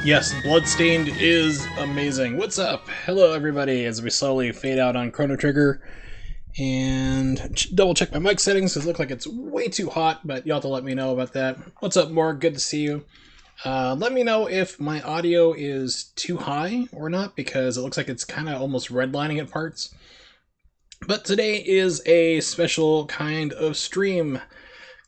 Yes, Bloodstained is amazing. What's up? Hello, everybody, as we slowly fade out on Chrono Trigger. And double check my mic settings because it looks like it's way too hot, but you'll have to let me know about that. What's up, Morg? Good to see you. Let me know if my audio is too high or not, because it looks like it's kind of almost redlining at parts. But today is a special kind of stream.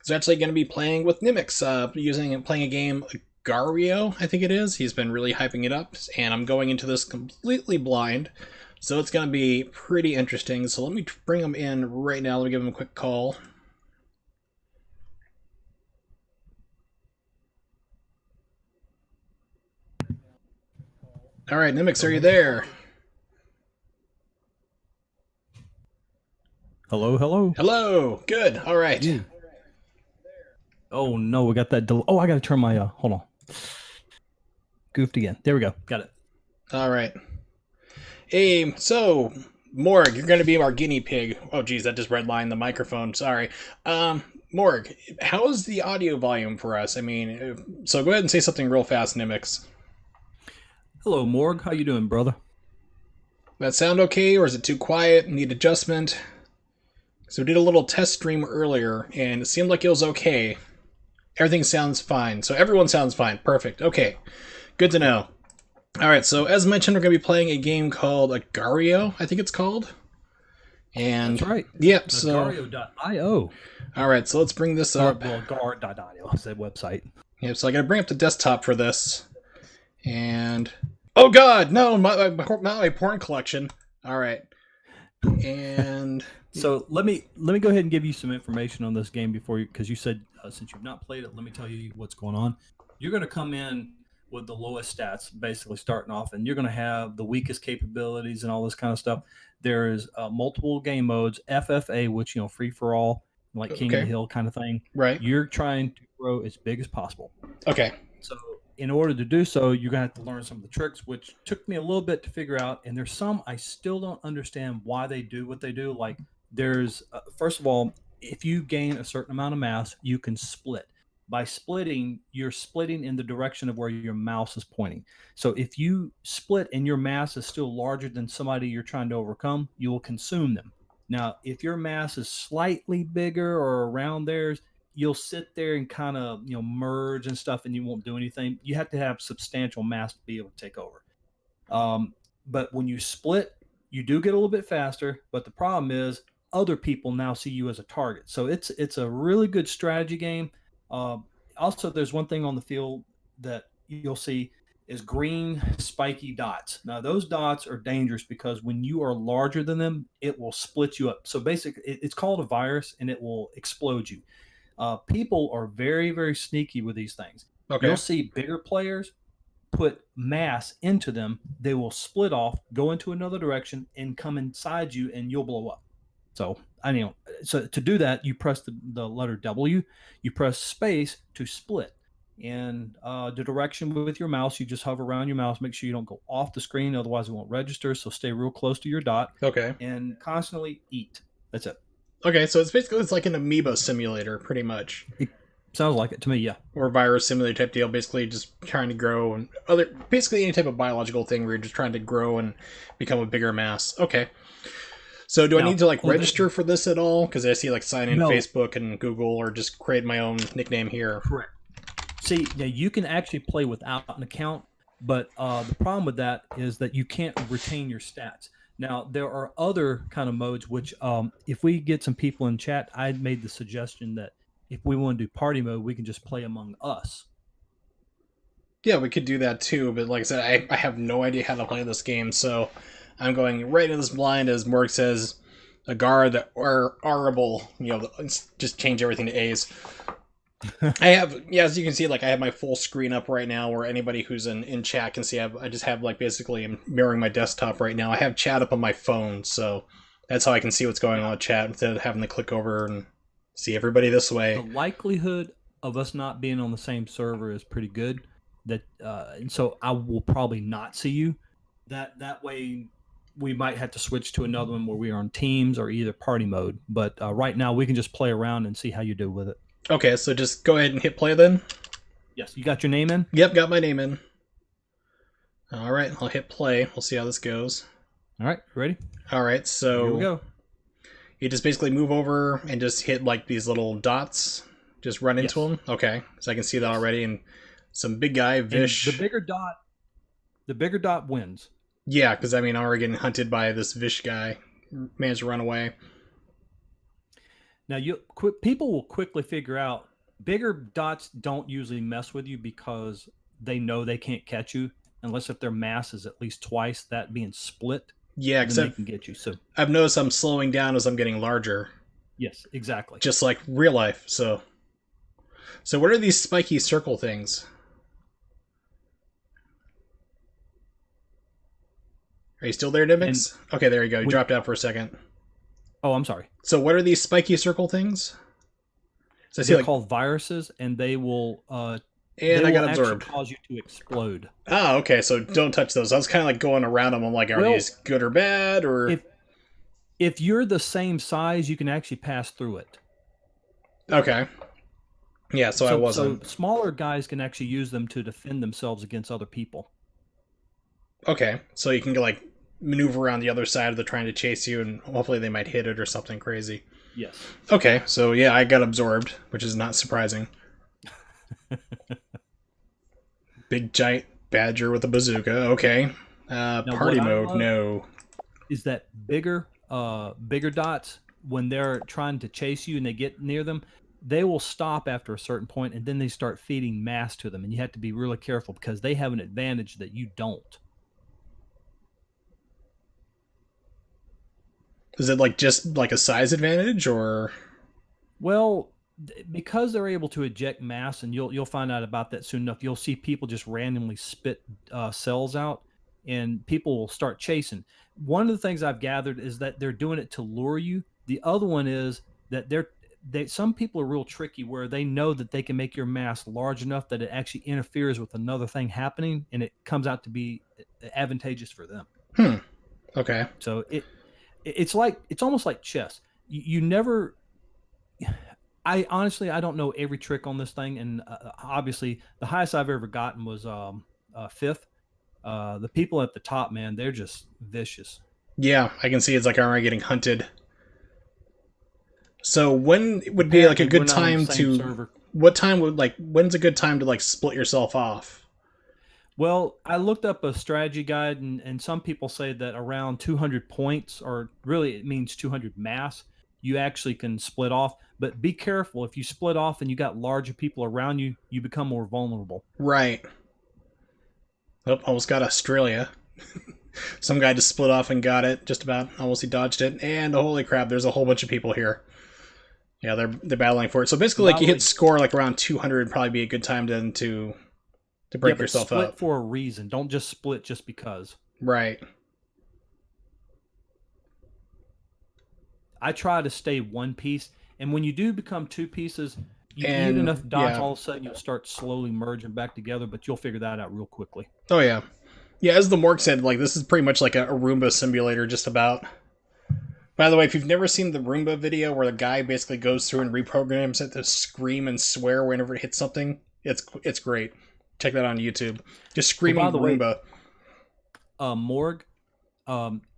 It's actually going to be playing with NYMX, playing a game, Gario, I think it is. He's been really hyping it up, and I'm going into this completely blind, so it's going to be pretty interesting. So let me bring him in right now. Let me give him a quick call. All right, NYMX, are you there? Hello, hello. Hello. Good. All right. Yeah. Oh no, we got that. I got to turn my. Hold on. Goofed again. There we go. Got it. All right. Hey, so Morg, you're going to be our guinea pig. Oh, geez, that just redlined the microphone. Sorry. Morg, how's the audio volume for us? I mean, so go ahead and say something real fast, NYMX. Hello, Morg. How you doing, brother? That sound okay, or is it too quiet? Need adjustment? So we did a little test stream earlier, and it seemed like it was okay. Everything sounds fine. So everyone sounds fine. Perfect. Okay. Good to know. Alright, so as mentioned, we're going to be playing a game called Gario, I think it's called. And that's right. Yep, so Gario.io. Alright, so let's bring this up. Well, gar.io is that website. Yep, so I got to bring up the desktop for this. And oh god, no, my porn collection. Alright. And so let me go ahead and give you some information on this game before you, because you said since you've not played it, let me tell you what's going on. You're going to come in with the lowest stats, basically starting off, and you're going to have the weakest capabilities and all this kind of stuff. There is multiple game modes, FFA, which free for all, like King of the Hill kind of thing. Right. You're trying to grow as big as possible. Okay. So in order to do so, you're going to have to learn some of the tricks, which took me a little bit to figure out. And there's some I still don't understand why they do what they do. Like there's, first of all, if you gain a certain amount of mass, you can split. By splitting, you're splitting in the direction of where your mouse is pointing. So if you split and your mass is still larger than somebody you're trying to overcome, you will consume them. Now, if your mass is slightly bigger or around theirs, you'll sit there and kind of merge and stuff, and you won't do anything. You have to have substantial mass to be able to take over. But when you split, you do get a little bit faster. But the problem is other people now see you as a target. So it's a really good strategy game. Also, there's one thing on the field that you'll see is green spiky dots. Now, those dots are dangerous because when you are larger than them, it will split you up. So basically, it's called a virus, and it will explode you. People are very, very sneaky with these things. Okay. You'll see bigger players put mass into them. They will split off, go into another direction, and come inside you, and you'll blow up. So so to do that, you press the letter W, you press space to split. And the direction with your mouse, you just hover around your mouse, make sure you don't go off the screen, otherwise it won't register. So stay real close to your dot. Okay. And constantly eat. That's it. Okay, so it's like an amoeba simulator, pretty much. It sounds like it to me, yeah. Or virus simulator type deal, basically just trying to grow and basically any type of biological thing where you're just trying to grow and become a bigger mass. Okay. So do I need to register for this at all? Because I see sign in Facebook and Google, or just create my own nickname here. Correct. See, now you can actually play without an account, but the problem with that is that you can't retain your stats. Now, there are other kind of modes, which if we get some people in chat, I made the suggestion that if we want to do party mode, we can just play among us. Yeah, we could do that too, but like I said, I have no idea how to play this game, so I'm going right into this blind, as Morg says, a guard that are horrible, just change everything to A's. I have, as you can see, I have my full screen up right now, where anybody who's in chat can see. I just have basically I'm mirroring my desktop right now. I have chat up on my phone, so that's how I can see what's going on with chat instead of having to click over and see everybody this way. The likelihood of us not being on the same server is pretty good. And so I will probably not see you. That way we might have to switch to another one where we are on teams or either party mode. But right now we can just play around and see how you do with it. Okay, so just go ahead and hit play then. Yes, you got your name in? Yep, got my name in. All right, I'll hit play. We'll see how this goes. All right, ready? All right, Here we so go. you just basically move over and just hit like these little dots. Just run into Yes. them. Okay, so I can see that Yes. already. And some big guy, And Vish. the bigger dot wins. Yeah, because I mean, I'm already getting hunted by this Vish guy. Managed to run away. Now people will quickly figure out bigger dots don't usually mess with you because they know they can't catch you unless if their mass is at least twice that being split, Yeah, because then they can get you. So I've noticed I'm slowing down as I'm getting larger, yes, exactly. just like real life. So what are these spiky circle things? Are you still there, And NYMX? Okay, there you go. You when dropped out for a second. oh, I'm sorry. So what are these spiky circle things? So I see They're like, called viruses, and and they I will got actually absorbed. cause you to explode. Ah, okay. So don't touch those. I was kind of like going around them. I'm like, are Well, these good or bad? Or if if you're the same size, you can actually pass through it. okay, yeah. So I So wasn't. smaller guys can actually use them to defend themselves against other people. Okay, so you can like maneuver around the other side of the trying to chase you, and hopefully they might hit it or something crazy. Yes. Okay, so yeah, I got absorbed, which is not surprising. Big giant badger with a bazooka. Okay. Now, what Party I mode. love No. is that bigger dots when they're trying to chase you and they get near them, they will stop after a certain point and then they start feeding mass to them, and you have to be really careful because they have an advantage that you don't. Is it like just like a size advantage or? Well, because they're able to eject mass, and you'll find out about that soon enough. You'll see people just randomly spit cells out, and people will start chasing. One of the things I've gathered is that they're doing it to lure you. The other one is that some people are real tricky where they know that they can make your mass large enough that it actually interferes with another thing happening, and it comes out to be advantageous for them. Hmm. Okay. So it's almost like chess. You never I honestly I don't know every trick on this thing, and obviously the highest I've ever gotten was fifth. The people at the top, man, they're just vicious. Yeah, I can see it's like I'm already getting hunted. So when would be like a Apparently, we're good not on the time same to? server. What time would like? When's a good time to like split yourself off? Well, I looked up a strategy guide, and some people say that around 200 points, or really it means 200 mass, you actually can split off. But be careful if you split off and you got larger people around you, you become more vulnerable. Right. Oh, almost got Australia. Some guy just split off and got it. Just about. Almost he dodged it. And holy crap, there's a whole bunch of people here. Yeah, they're battling for it. So basically, And by like the you hit way, score like around 200 would probably be a good time then to yeah, break but yourself split up. for a reason. Don't just split just because. Right. I try to stay one piece, and when you do become two pieces, you get And enough dots, yeah. all of a sudden you'll start slowly merging back together. But you'll figure that out real quickly. Oh yeah. Yeah, as the Morg said, like this is pretty much like a Roomba simulator, just about. By the way, if you've never seen the Roomba video where the guy basically goes through and reprograms it to scream and swear whenever it hits something, it's great. Check that on YouTube. Just Oh, by screaming the way, Roomba. Morg,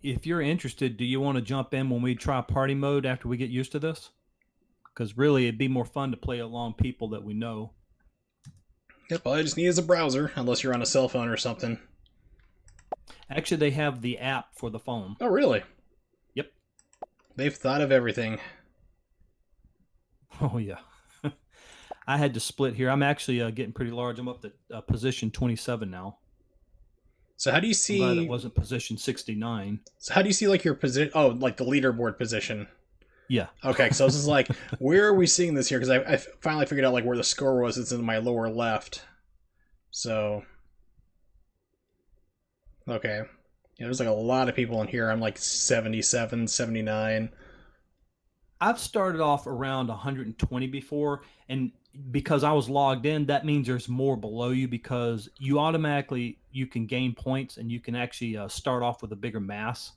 if you're interested, do you want to jump in when we try party mode after we get used to this? Because really, it'd be more fun to play along people that we know. Yep, all I just need is a browser, unless you're on a cell phone or something. Actually, they have the app for the phone. Oh, really? Yep. They've thought of everything. Oh yeah. I had to split here. I'm actually getting pretty large. I'm up to position 27 now. So how do you I'm glad it see? wasn't position 69. So how do you see like your position? Oh, like the leaderboard position. Yeah. Okay, so this is like, where are we seeing this here? Because I finally figured out like where the score was. It's in my lower left. So okay, yeah, there's like a lot of people in here. I'm like 77, 79. I've started off around 120 before, and because I was logged in, that means there's more below you because you can gain points and you can actually start off with a bigger mass.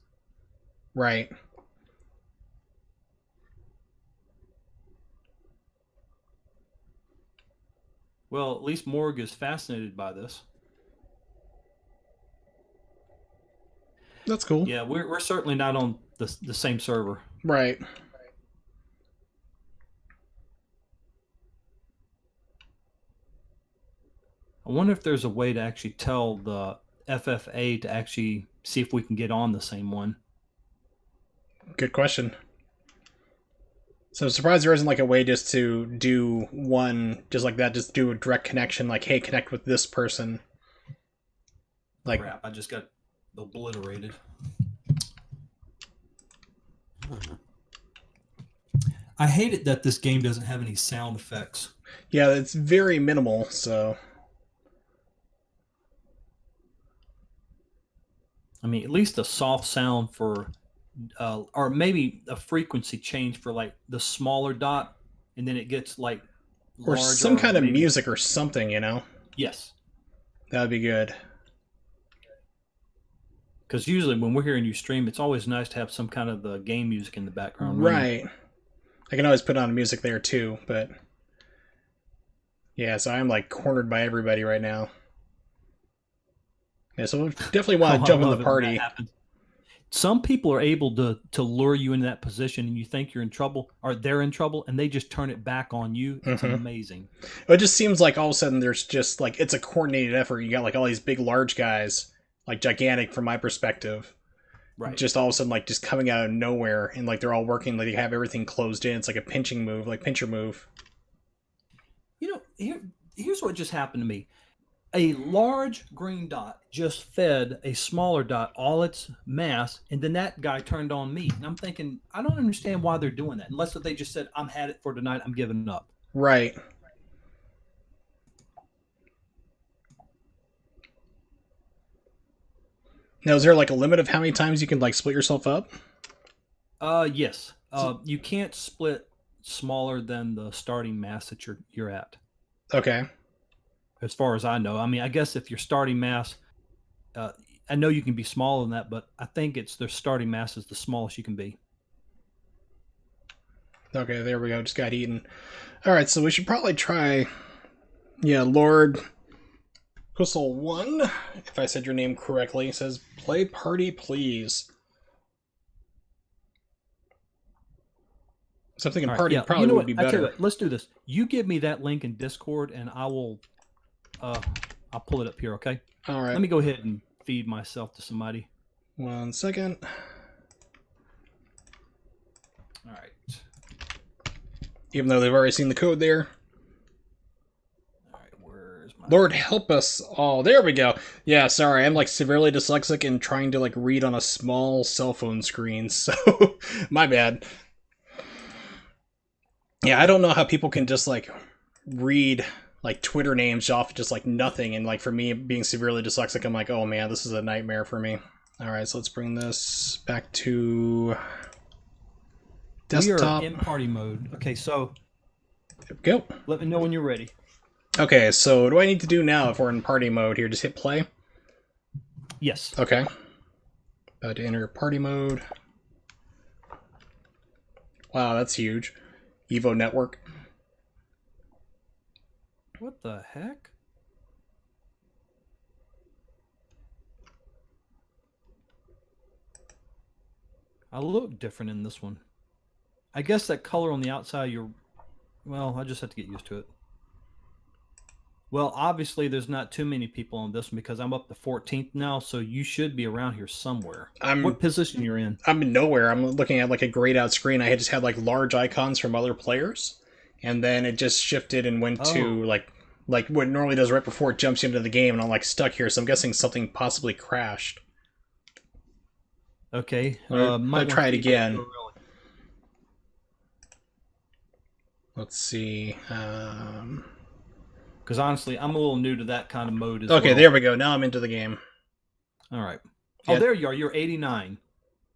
Right. Well, at least Morg is fascinated by this. That's cool. Yeah, we're certainly not on the same server. Right. I wonder if there's a way to actually tell the FFA to actually see if we can get on the same one. Good question. So I'm surprised there isn't like a way just to do one just like that, just do a direct connection, like, hey, connect with this person. Like, Crap, I just got obliterated. I hate it that this game doesn't have any sound effects. yeah, it's very minimal, so I mean, at least a soft sound for, or maybe a frequency change for like the smaller dot, and then it gets like or large, some or kind of maybe music or something, you know? yes. That would be good. Because usually when we're hearing you stream, it's always nice to have some kind of the game music in the background running. Right. I can always put on music there too, but yeah, so I'm like cornered by everybody right now. Yeah, so we definitely want Oh, to I jump in the love it when that party. happens. Some people are able to lure you into that position, and you think you're in trouble, or they're in trouble, and they just turn it back on you. It's amazing. It just seems like all of a sudden there's just like it's a coordinated effort. You got like all these big, large guys, like gigantic from my perspective, Right. just all of a sudden like just coming out of nowhere, and like they're all working, like they have everything closed in. It's like a pinching move, like pincher move. You know, here's what just happened to me. A large green dot just fed a smaller dot all its mass, and then that guy turned on me. And I'm thinking, I don't understand why they're doing that, unless they just said, I'm had it for tonight, I'm giving up. Right. Now, is there like a limit of how many times you can like split yourself up? Yes. You can't split smaller than the starting mass that you're at, Okay. as far as I know. I mean, I guess if your starting mass, uh, I know you can be smaller than that, but I think it's their starting mass is the smallest you can be. Okay, there we go. Just got eaten. All right, so we should probably try. Yeah, Lord Whistle 1, if I said your name correctly, says play party, please. So I'm thinking All right, party yeah. probably You know would what? be I tell you better. what. Let's do this. You give me that link in Discord, and I will. Uh, I'll pull it up here. Okay. All Let right. me go ahead and feed myself to somebody. 1 second. All right. Even though they've already seen the code there. All right. Where's my Lord help us all. There we go. Yeah, sorry. I'm like severely dyslexic and trying to like read on a small cell phone screen. So, my bad. Yeah, I don't know how people can just like read like Twitter names off just like nothing. And like for me being severely dyslexic, I'm like, oh man, this is a nightmare for me. All right, so let's bring this back to desktop. We are in party mode. Okay, so There we go. let me know when you're ready. Okay, so what do I need to do now if we're in party mode here? Just hit play? Yes. Okay. About to enter party mode. Wow, that's huge. Evo Network. What the heck? I look different in this one. I guess that color on the outside, well, I just have to get used to it. Well, obviously, there's not too many people on this one because I'm up to 14th now, so you should be around here somewhere. What position you're in? I'm in nowhere. I'm looking at like a grayed out screen. I just had like large icons from other players, and then it just shifted and went to like what it normally does right before it jumps into the game, and I'm like stuck here. So I'm guessing something possibly crashed. Okay. Might try it again. Let's see. Because honestly, I'm a little new to that kind of mode as well. Okay, there we go. Now I'm into the game. All right. Yeah. Oh, there you are. You're 89.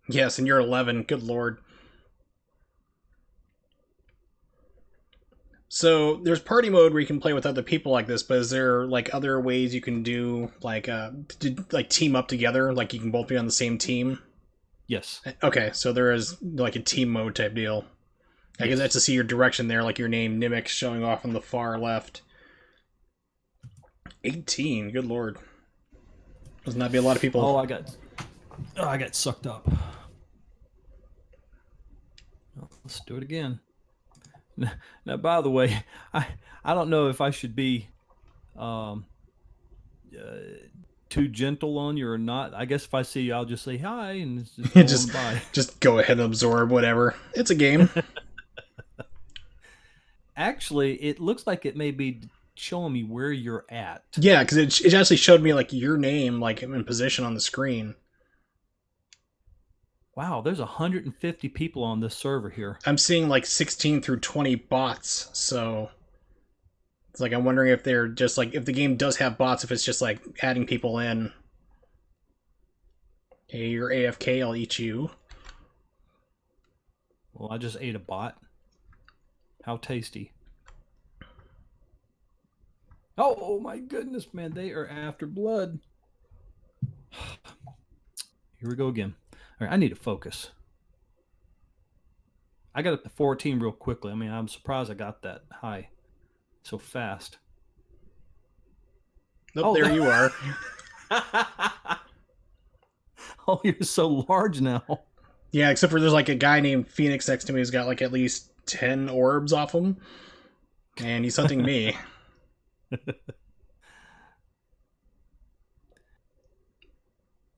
Yes, and you're 11. Good lord. So there's party mode where you can play with other people like this, but is there like other ways you can do like team up together? Like you can both be on the same team? Yes. Okay, so there is like a team mode type deal. I guess that's to see your direction there, like your name NYMX showing off on the far left. 18, good lord. Does not be a lot of people. Oh, Oh, I got sucked up. Well, let's do it again. Now, by the way, I I don't know if I should be um, uh, too gentle on you or not. I guess if I see you, I'll just say hi and just go on just by. just go ahead and absorb whatever. It's a game. Actually, it looks like it may be showing me where you're at. Yeah, because it actually showed me like your name like in position on the screen. Wow, there's 150 people on this server here. I'm seeing like 16 through 20 bots, so it's like I'm wondering if they're just like if the game does have bots, if it's just like adding people in. Hey, you're AFK, I'll eat you. Well, I just ate a bot. How tasty. Oh my goodness, man, they are after blood. Here we go again. All right, I need to focus. I got up to 14 real quickly. I mean, I'm surprised I got that high so fast. Oh, there you are. Oh, you're so large now. Yeah, except for there's like a guy named Phoenix next to me who's got like at least 10 orbs off him. And he's hunting me.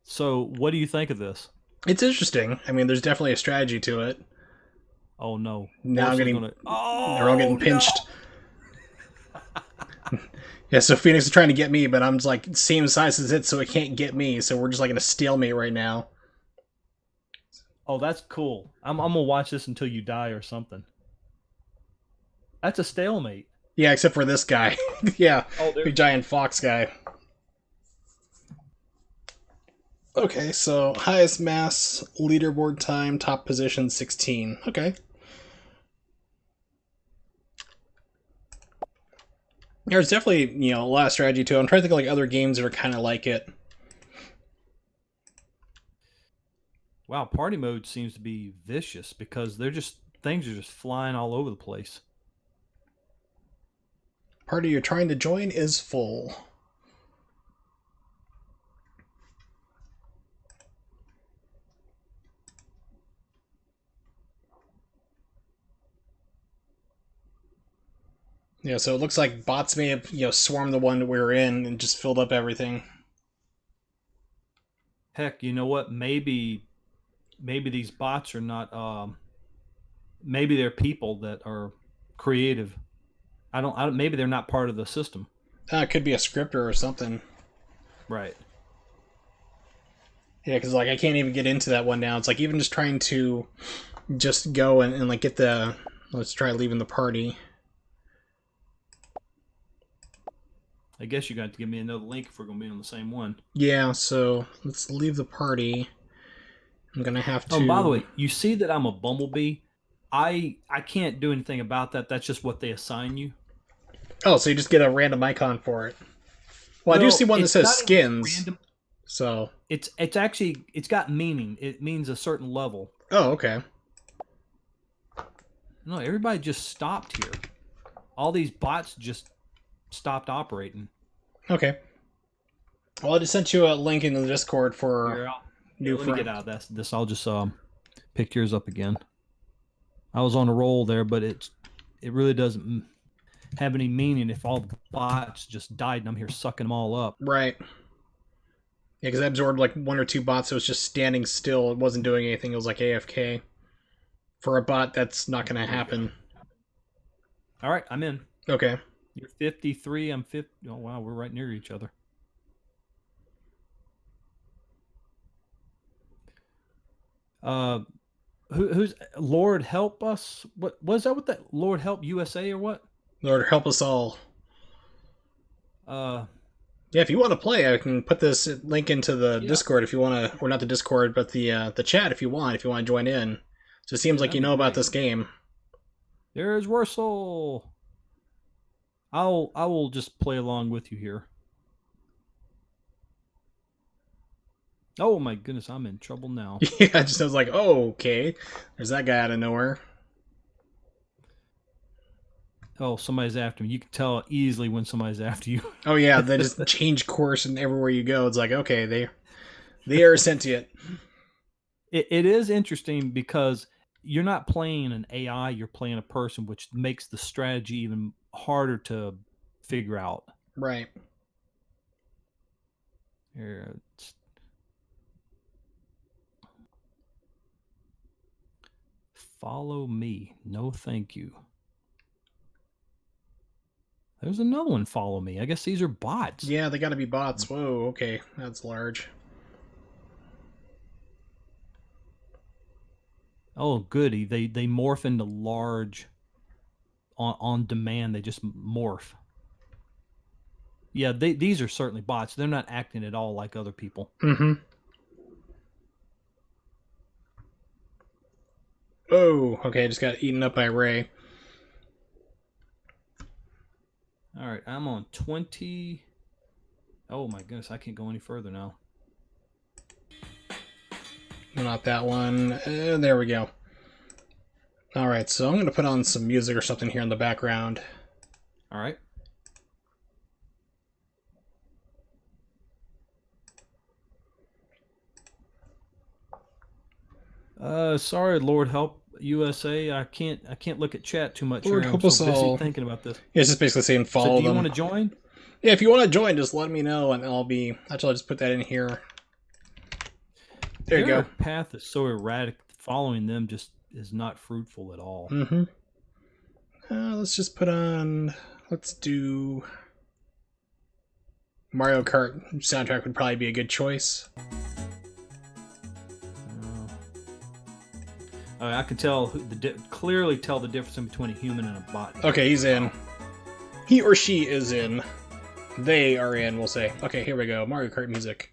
So, what do you think of this? It's interesting. I mean, there's definitely a strategy to it. Oh no. Now I'm getting gonna... they're all getting pinched. Yeah, so Phoenix is trying to get me, but I'm just like same size as it, so it can't get me. So we're just like in a stalemate right now. Oh, that's cool. I'm gonna watch this until you die or something. That's a stalemate. Yeah, except for this guy. Yeah, Oh, big giant fox guy. Okay, so highest mass, leaderboard time, top position 16. Okay. There's definitely, a lot of strategy to it. I'm trying to think of like other games that are kind of like it. Wow, party mode seems to be vicious because things are just flying all over the place. Party you're trying to join is full. Yeah, so it looks like bots may have, swarmed the one that we were in and just filled up everything. Heck, you know what? Maybe these bots are not maybe they're people that are creative. I don't maybe they're not part of the system. It could be a scripter or something. Right. Yeah, because like I can't even get into that one now. It's like even just trying to just go and like get the. Let's try leaving the party. I guess you're going to have to give me another link if we're going to be on the same one. Yeah, so let's leave the party. I'm gonna have to. Oh, by the way, you see that I'm a bumblebee. I can't do anything about that. That's just what they assign you. Oh, so you just get a random icon for it. Well, I do see one that says skins. So it's actually it's got meaning. It means a certain level. Oh, okay. No, everybody just stopped here. All these bots just stopped operating. Okay. Well, I just sent you a link in the Discord for new friends. Let me get out of this. I'll just pick yours up again. I was on a roll there, but it really doesn't have any meaning if all the bots just died and I'm here sucking them all up. Right. Yeah, because I absorbed like one or two bots that was just standing still. It wasn't doing anything. It was like AFK. For a bot, that's not going to happen. All right, I'm in. Okay. You're 53. I'm 50. Oh, wow, we're right near each other. Who's Lord Help Us? What was that? What that Lord Help USA or what? Lord help us all. Yeah, if you want to play, I can put this link into the Discord if you want to, or not the Discord, but the chat if you want to join in. So it seems like you know about this game. There's Wursel. I will just play along with you here. Oh my goodness, I'm in trouble now. Yeah, I was like, oh, okay. There's that guy out of nowhere. Oh, somebody's after me. You can tell easily when somebody's after you. Oh yeah, they just change course and everywhere you go. It's like, okay, they are sentient. It is interesting because you're not playing an AI, you're playing a person, which makes the strategy even harder to figure out. Right. Here, follow me. No, thank you. There's another one. Follow me. I guess these are bots. Yeah, they gotta be bots. Whoa, okay. That's large. Oh, goody. They morph into large on demand. They just morph. Yeah, these are certainly bots. They're not acting at all like other people. Mm-hmm. Oh, okay, I just got eaten up by Ray. All right, I'm on 20. Oh my goodness, I can't go any further now. Not that one. There we go. Alright, so I'm going to put on some music or something here in the background. All right. Sorry, Lord help USA. I can't look at chat too much Lord here. I'm help so us busy all. thinking about this. Yeah, it's just basically saying So, follow do you them. want to join? Yeah, if you want to join, just let me know, and I'll be... Actually, I'll just put that in here. There you Their go. path is so erratic. Following them just is not fruitful at all. Mm-hmm. Let's just put on... Let's do... Mario Kart soundtrack would probably be a good choice. I can tell clearly tell the difference between a human and a bot. Okay, he's in. He or she is in. They are in, we'll say. Okay, here we go. Mario Kart music.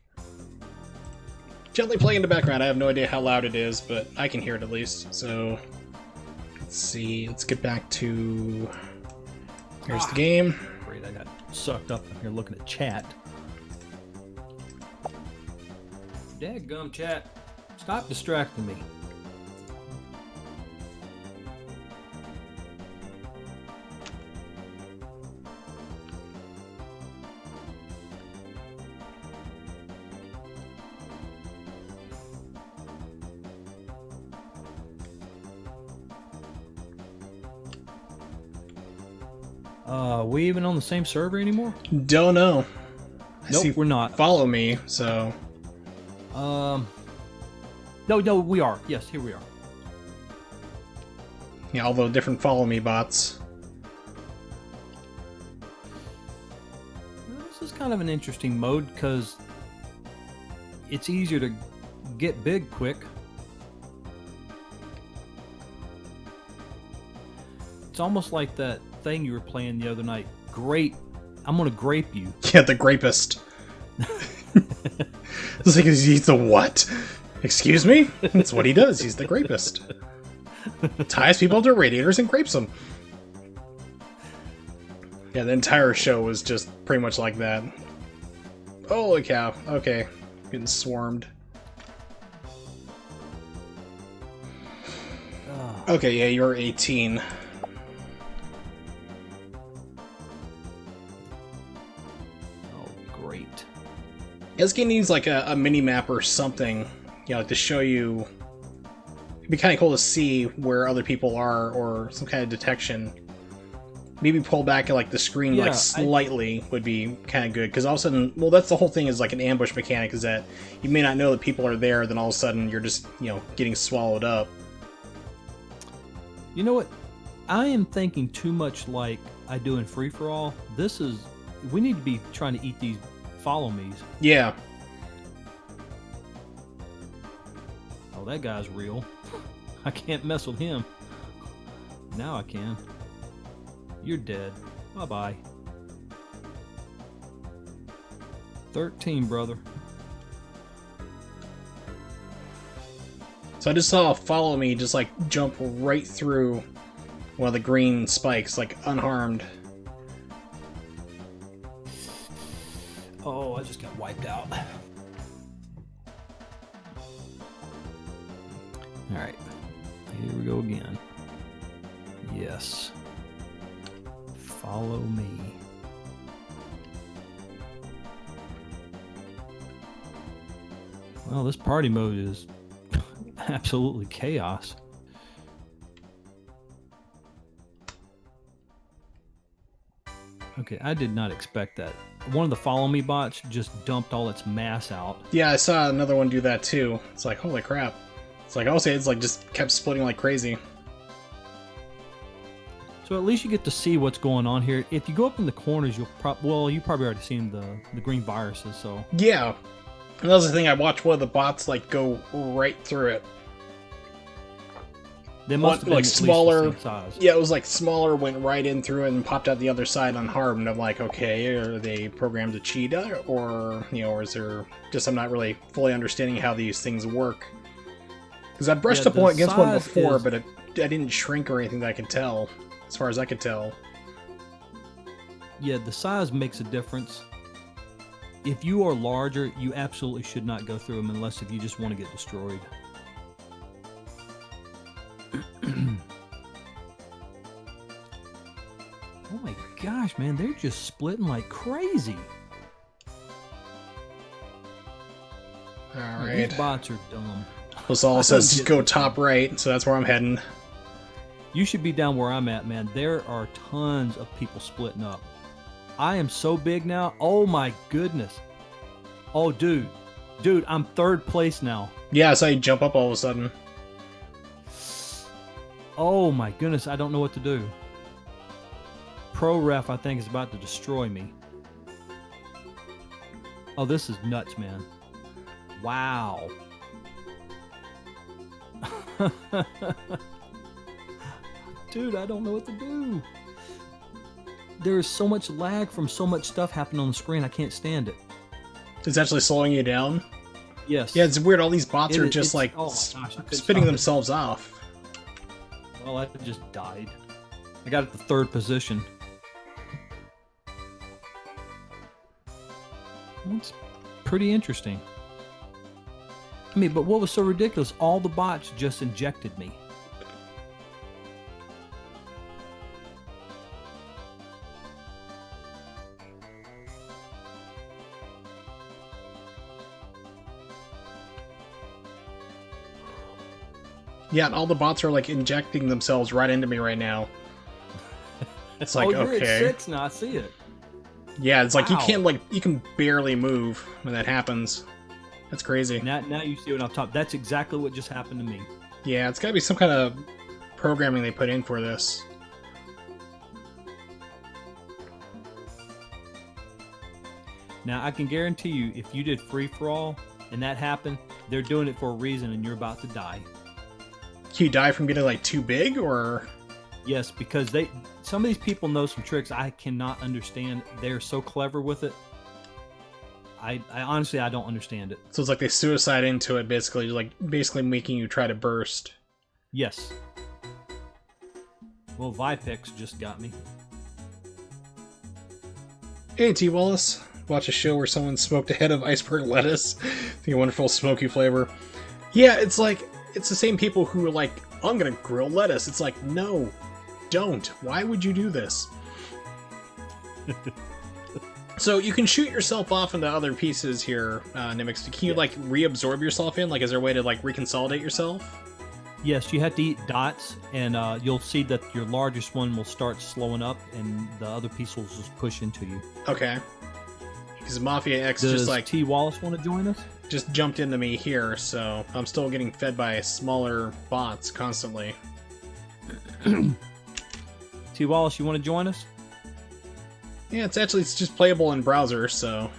Gently playing in the background. I have no idea how loud it is, but I can hear it at least. So, let's see. Let's get back to... Here's the game. Great, I got sucked up in here looking at chat. Dadgum chat. Stop distracting me. We even on the same server anymore? Don't know. Nope, we're not. Follow me, so... No, we are. Yes, here we are. Yeah, although different follow me bots. This is kind of an interesting mode because it's easier to get big quick. It's almost like that thing you were playing the other night. Great. I'm gonna grape you. Yeah, the grapist. It's like, he's the what? Excuse me? That's what he does. He's the grapist. Ties people to radiators and grapes them. Yeah, the entire show was just pretty much like that. Holy cow. Okay. Getting swarmed. Okay, yeah, you're 18. This game needs like a mini map or something, you know, to show you. It'd be kind of cool to see where other people are, or some kind of detection. Maybe pull back like the screen like slightly would be kind of good, because all of a sudden, well, that's the whole thing is like an ambush mechanic, is that you may not know that people are there, then all of a sudden you're just, you know, getting swallowed up. You know what? I am thinking too much like I do in Free for All. We need to be trying to eat these follow me's. Yeah. Oh, that guy's real. I can't mess with him. Now I can. You're dead. Bye-bye. 13, brother. So I just saw follow me just like jump right through one of the green spikes, like unharmed. Oh, I just got wiped out. Alright. Here we go again. Yes. Follow me. Well, this party mode is absolutely chaos. Okay, I did not expect that. One of the follow me bots just dumped all its mass out. Yeah, I saw another one do that too. It's like, holy crap. It's like, I'll say it's like just kept splitting like crazy. So at least you get to see what's going on here. If you go up in the corners, you'll you probably already seen the green viruses. So Yeah, and that was the thing. I watched one of the bots like go right through it. they must have been like at least smaller. the same size. Yeah, it was like smaller, went right in through it and popped out the other side unharmed. I'm like, okay, are they programmed to cheat, or or is there just I'm not really fully understanding how these things work? Because I brushed up the one against one size before, is- but I didn't shrink or anything that I could tell, as far as I could tell. Yeah, the size makes a difference. If you are larger, you absolutely should not go through them unless if you just want to get destroyed. Oh my gosh, man, they're just splitting like crazy. All These right. bots are dumb. This all says just go top right, so that's where I'm heading. You should be down where I'm at, man. There are tons of people splitting up. I am so big now. Oh my goodness. Oh, dude. Dude, I'm third place now. Yeah, so I jump up all of a sudden. Oh my goodness, I don't know what to do. Pro Ref, I think, is about to destroy me. Oh, this is nuts, man. Wow. Dude, I don't know what to do. There is so much lag from so much stuff happening on the screen. I can't stand it. It's actually slowing you down. Yes. Yeah, it's weird. All these bots It are is- just like oh my gosh, I couldn't spitting stop it. themselves off. Well, I just died. I got it to third position. That's pretty interesting. I mean, but what was so ridiculous? All the bots just injected me. Yeah, and all the bots are like injecting themselves right into me right now. It's like, oh, you're okay. at 6 now. I see it. Yeah, it's like Wow. you can barely move when that happens. That's crazy. Now you see it on top. That's exactly what just happened to me. Yeah, it's gotta be some kind of programming they put in for this. Now, I can guarantee you, if you did free-for-all and that happened, they're doing it for a reason and you're about to die. Can you die from getting like too big, or Yes, because some of these people know some tricks I cannot understand. They're so clever with it. I honestly, I don't understand it. so it's like they suicide into it, basically, like basically making you try to burst. Yes. Well, Vipix just got me. Hey, T. Wallace. Watch a show where someone smoked a head of iceberg lettuce. The wonderful smoky flavor. Yeah, it's like, it's the same people who are like, I'm gonna grill lettuce. It's like, no, don't. Why would you do this? So you can shoot yourself off into other pieces here, NYMX. Can you like reabsorb yourself in? Like, is there a way to like reconsolidate yourself? Yes, you have to eat dots, and you'll see that your largest one will start slowing up, and the other piece will just push into you. Okay. Because Mafia X Does just like T. Wallace want to join us? just jumped into me here, so I'm still getting fed by smaller bots constantly. T. Wallace, you want to join us? Yeah, it's just playable in browser, so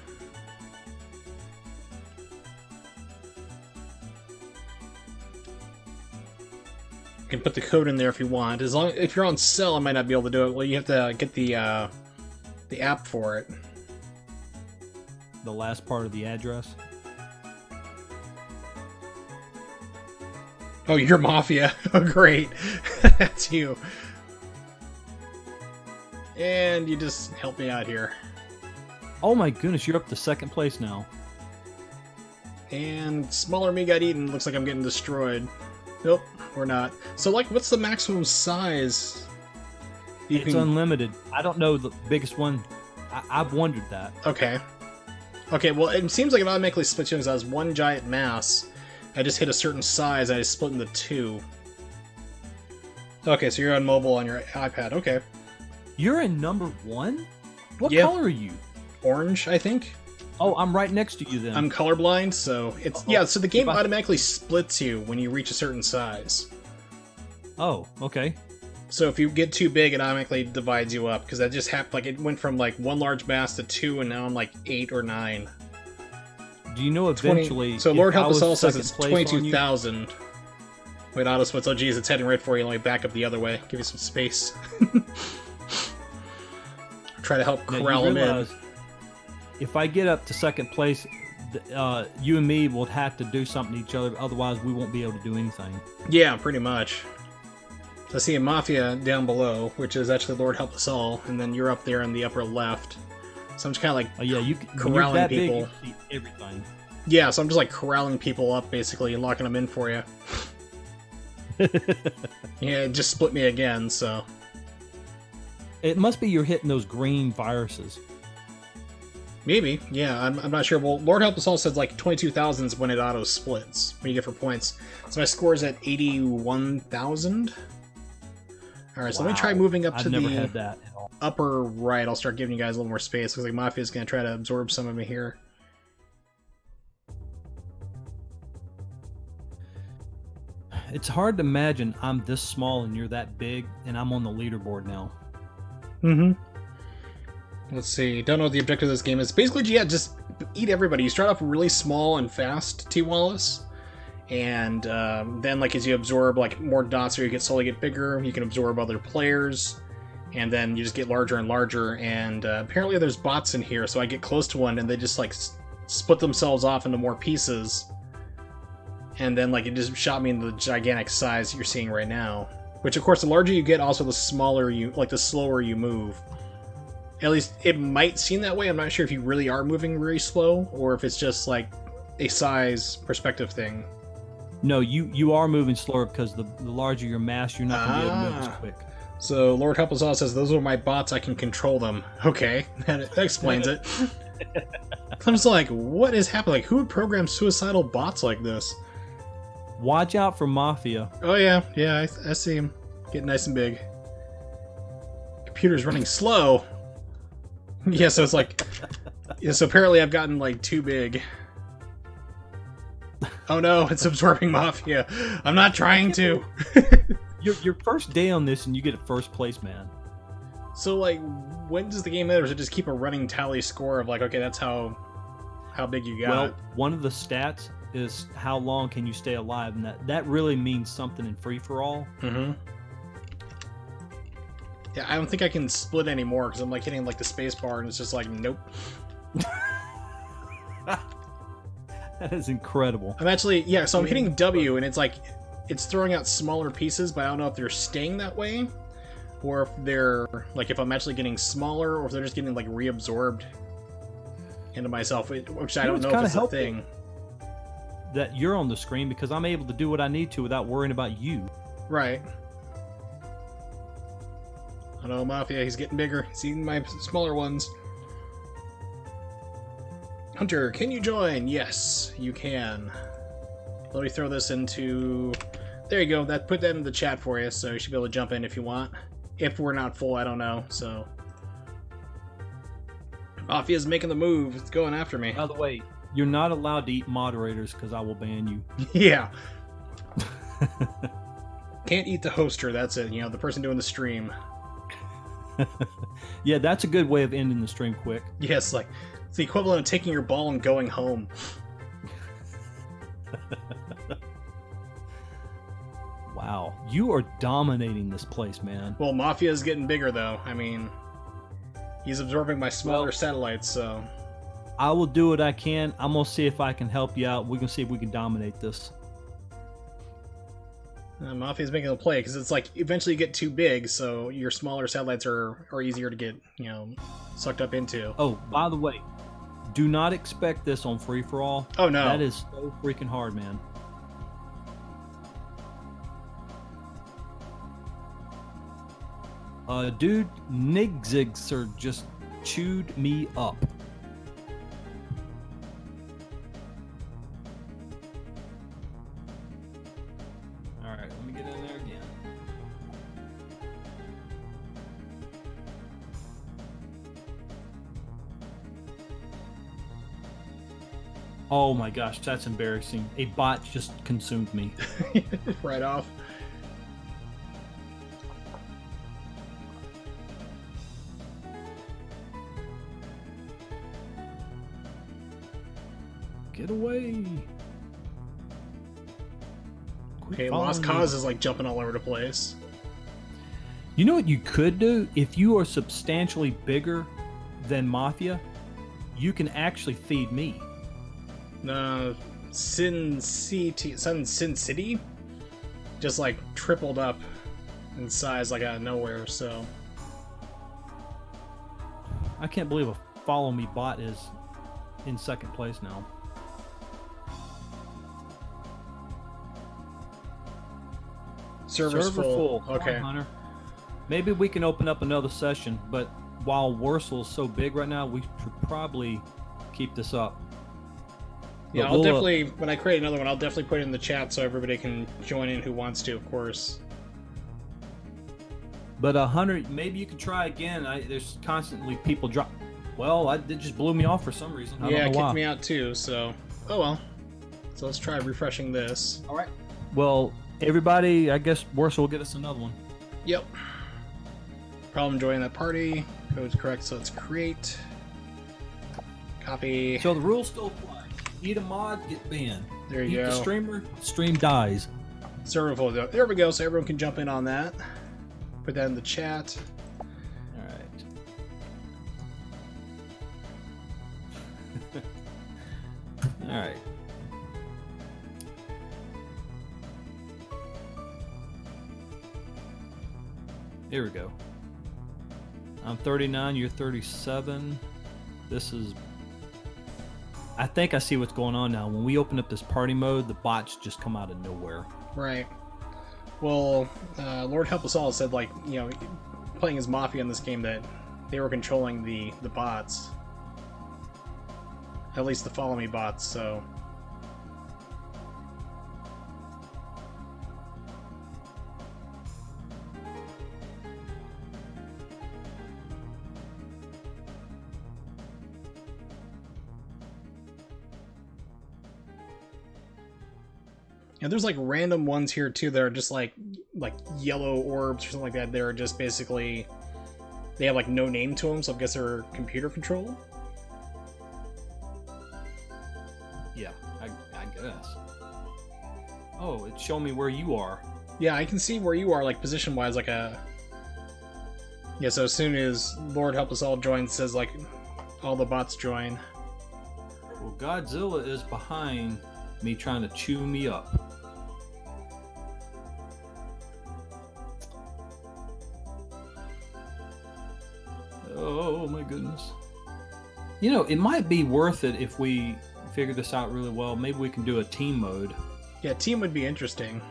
you can put the code in there if you want. If you're on cell, I might not be able to do it. Well, you have to get the app for it. The last part of the address. Oh, you're Mafia. Oh, great. That's you. And you just help me out here. Oh my goodness, you're up to second place now. And smaller me got eaten. Looks like I'm getting destroyed. Nope, we're not. So, like, what's the maximum size? It's unlimited. I don't know the biggest one. I've wondered that. Okay. Okay, well, it seems like it automatically splits you as one giant mass. I just hit a certain size, I split into 2. Okay, so you're on mobile on your iPad. Okay. You're in number 1? What Yeah. color are you? Orange, I think. Oh, I'm right next to you then. I'm colorblind, so it's... Uh-oh. Yeah, so the game automatically splits you when you reach a certain size. Oh, okay. So if you get too big, it automatically divides you up, because that just happened, like, it went from, like, 1 large mass to 2, and now I'm, like, 8 or 9. Do you know eventually... 20, so Lord Help Us All says second it's place 22,000. Wait, auto splits. Oh, geez, it's heading right for you. Let me back up the other way. Give you some space. Try to help corral him in. If I get up to second place, you and me will have to do something to each other. Otherwise, we won't be able to do anything. Yeah, pretty much. So I see a Mafia down below, which is actually Lord Help Us All, and then you're up there in the upper left. So I'm just kind of like corralling that people. Big, you see everything. Yeah, so I'm just like corralling people up, basically, and locking them in for you. Yeah, it just split me again, so... It must be you're hitting those green viruses. Maybe, yeah, I'm not sure. Well, Lord Help Us All says like 22,000 is when it auto splits, when you get for points. So my score is at 81,000. Alright, so let me try moving up to the upper right. I'll start giving you guys a little more space. Looks like Mafia's going to try to absorb some of me here. It's hard to imagine I'm this small and you're that big, and I'm on the leaderboard now. Mm-hmm. Let's see. Don't know what the objective of this game is. Basically, yeah, just eat everybody. You start off really small and fast, T. Wallace. And then, like, as you absorb, like, more dots or you slowly get bigger, you can absorb other players. And then you just get larger and larger. And apparently there's bots in here, so I get close to one and they just, like, split themselves off into more pieces. And then, like, it just shot me into the gigantic size that you're seeing right now. Which, of course, the larger you get, also the smaller you... like, the slower you move. At least, it might seem that way. I'm not sure if you really are moving very slow, or if it's just, like, a size perspective thing. No, you are moving slower, because the larger your mass, you're not going to be able to move as quick. So, Lord Help Us All says, those are my bots, I can control them. Okay, that explains it. I'm just like, what is happening? Like, who would program suicidal bots like this? Watch out for Mafia. Oh yeah, I see him. Getting nice and big. Computer's running slow. Yeah, so it's like... yeah, so apparently I've gotten, like, too big. Oh no, it's absorbing Mafia. I'm not trying to. Your first day on this and you get a first place, man. So, like, when does the game end, or does it just keep a running tally score of, like, okay, that's how big you got? Well, one of the stats is how long can you stay alive, and that really means something in free-for-all. Mm-hmm. Yeah, I don't think I can split anymore, because I'm, like, hitting, like, the space bar, and it's just like, nope. That is incredible. I'm actually, yeah, so I'm hitting W, and it's like, it's throwing out smaller pieces, but I don't know if they're staying that way, or if they're, like, if I'm actually getting smaller, or if they're just getting, like, reabsorbed into myself, which I don't know if it's a thing. That you're on the screen, because I'm able to do what I need to without worrying about you. Right. I know, Mafia, he's getting bigger. He's eating my smaller ones. Hunter, can you join? Yes, you can. Let me throw this into... There you go. Put that in the chat for you, so you should be able to jump in if you want. If we're not full, I don't know, so... Mafia's making the move. It's going after me. By the way, you're not allowed to eat moderators, because I will ban you. Yeah. Can't eat the hoster, that's it. You know, the person doing the stream. Yeah, that's a good way of ending the stream quick. Yes, like, it's the equivalent of taking your ball and going home. Wow, you are dominating this place, man. Well, Mafia's getting bigger, though. I mean, he's absorbing my smaller satellites, so... I will do what I can. I'm going to see if I can help you out. We're going to see if we can dominate this. Mafia's making a play, because it's like, eventually you get too big, so your smaller satellites are easier to get, you know, sucked up into. Oh, by the way, do not expect this on free-for-all. Oh, no. That is so freaking hard, man. Dude, Nigzigser just chewed me up. Oh my gosh, that's embarrassing. A bot just consumed me. Right off. Get away. Quit Okay, Lost following me. Cause is like jumping all over the place. You know what you could do? If you are substantially bigger than Mafia, you can actually feed me. Sin City just like tripled up in size like out of nowhere, so I can't believe a follow me bot is in second place now. server's full. Come on, Okay. Hunter. Maybe we can open up another session, but while Wurzel's so big right now, we should probably keep this up. Yeah, But I'll we'll, definitely, when I create another one, I'll definitely put it in the chat so everybody can join in who wants to, of course. But Hunter, maybe you could try again. There's constantly people drop. Well, it just blew me off for some reason. I Yeah, don't it know why. kicked me out too, so... Oh well. So let's try refreshing this. All right. Well, everybody, I guess Wurzel will get us another one. Yep. Problem joining that party. Code's correct, so let's create. Copy. So the rules still apply. Eat a mod, get banned. There you Eat go. the streamer, stream dies. Server full. There we go, so everyone can jump in on that. Put that in the chat. All right. All right. Here we go. I'm 39, you're 37. This is... I think I see what's going on now. When we open up this party mode, the bots just come out of nowhere. Right. Well, Lord Help Us All said, like, you know, playing as Mafia in this game, that they were controlling the bots. At least the Follow Me bots, so... And there's like random ones here too that are just like yellow orbs or something like that. They're just basically, they have like no name to them, so I guess they're computer controlled. Yeah, I guess. Oh, it's showing me where you are. Yeah, I can see where you are, like position wise, like a. Yeah, so as soon as Lord Help Us All joins, it says like all the bots join. Well, Godzilla is behind me trying to chew me up. Oh my goodness. You know, it might be worth it if we figure this out really well. Maybe we can do a team mode. Yeah, team would be interesting.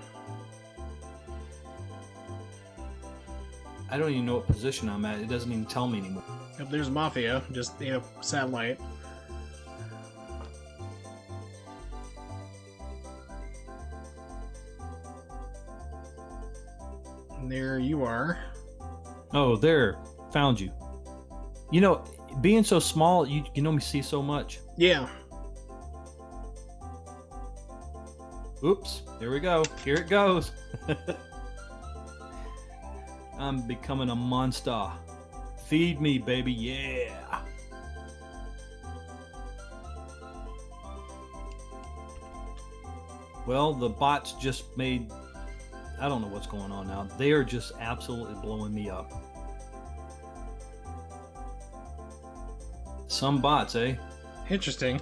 I don't even know what position I'm at. It doesn't even tell me anymore. Yep, there's Mafia, just, you know, satellite. And there you are. Oh, there. Found you. You know, being so small, you can only see so much. Yeah. Oops. Here we go. Here it goes. I'm becoming a monster. Feed me, baby. Yeah. Well, the bots just made... I don't know what's going on now. They are just absolutely blowing me up. Some bots, eh? Interesting.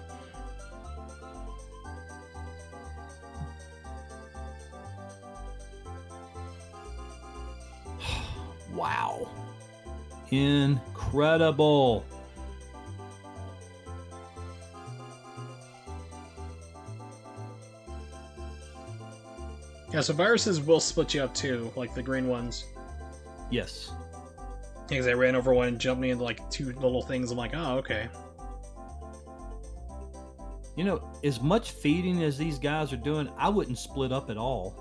Wow. Incredible. Yeah, so viruses will split you up too, like the green ones. Yes. Because I ran over one and jumped me into like two little things. I'm like, oh, okay. You know, as much feeding as these guys are doing, I wouldn't split up at all.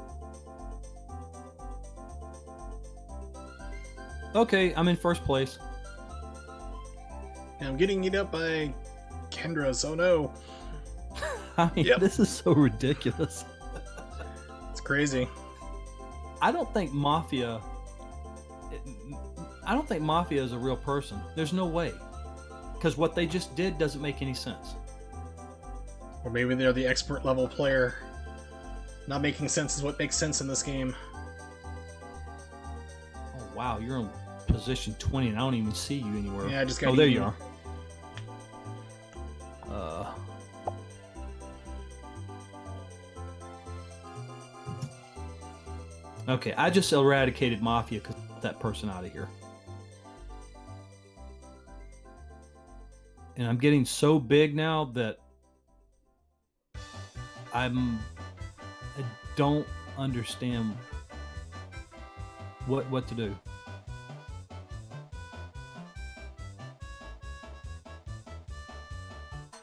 Okay, I'm in first place. And I'm getting eaten up by Kendra, so no. I mean, Yep. this is so ridiculous. It's crazy. I don't think Mafia. I don't think Mafia is a real person. There's no way, because what they just did doesn't make any sense. Or maybe they're the expert level player. Not making sense is what makes sense in this game. Oh wow, you're in position 20, and I don't even see you anywhere. Yeah, I just got. Oh, there eaten. you are. Okay, I just eradicated Mafia because that person out of here. And I'm getting so big now that I don't understand what to do.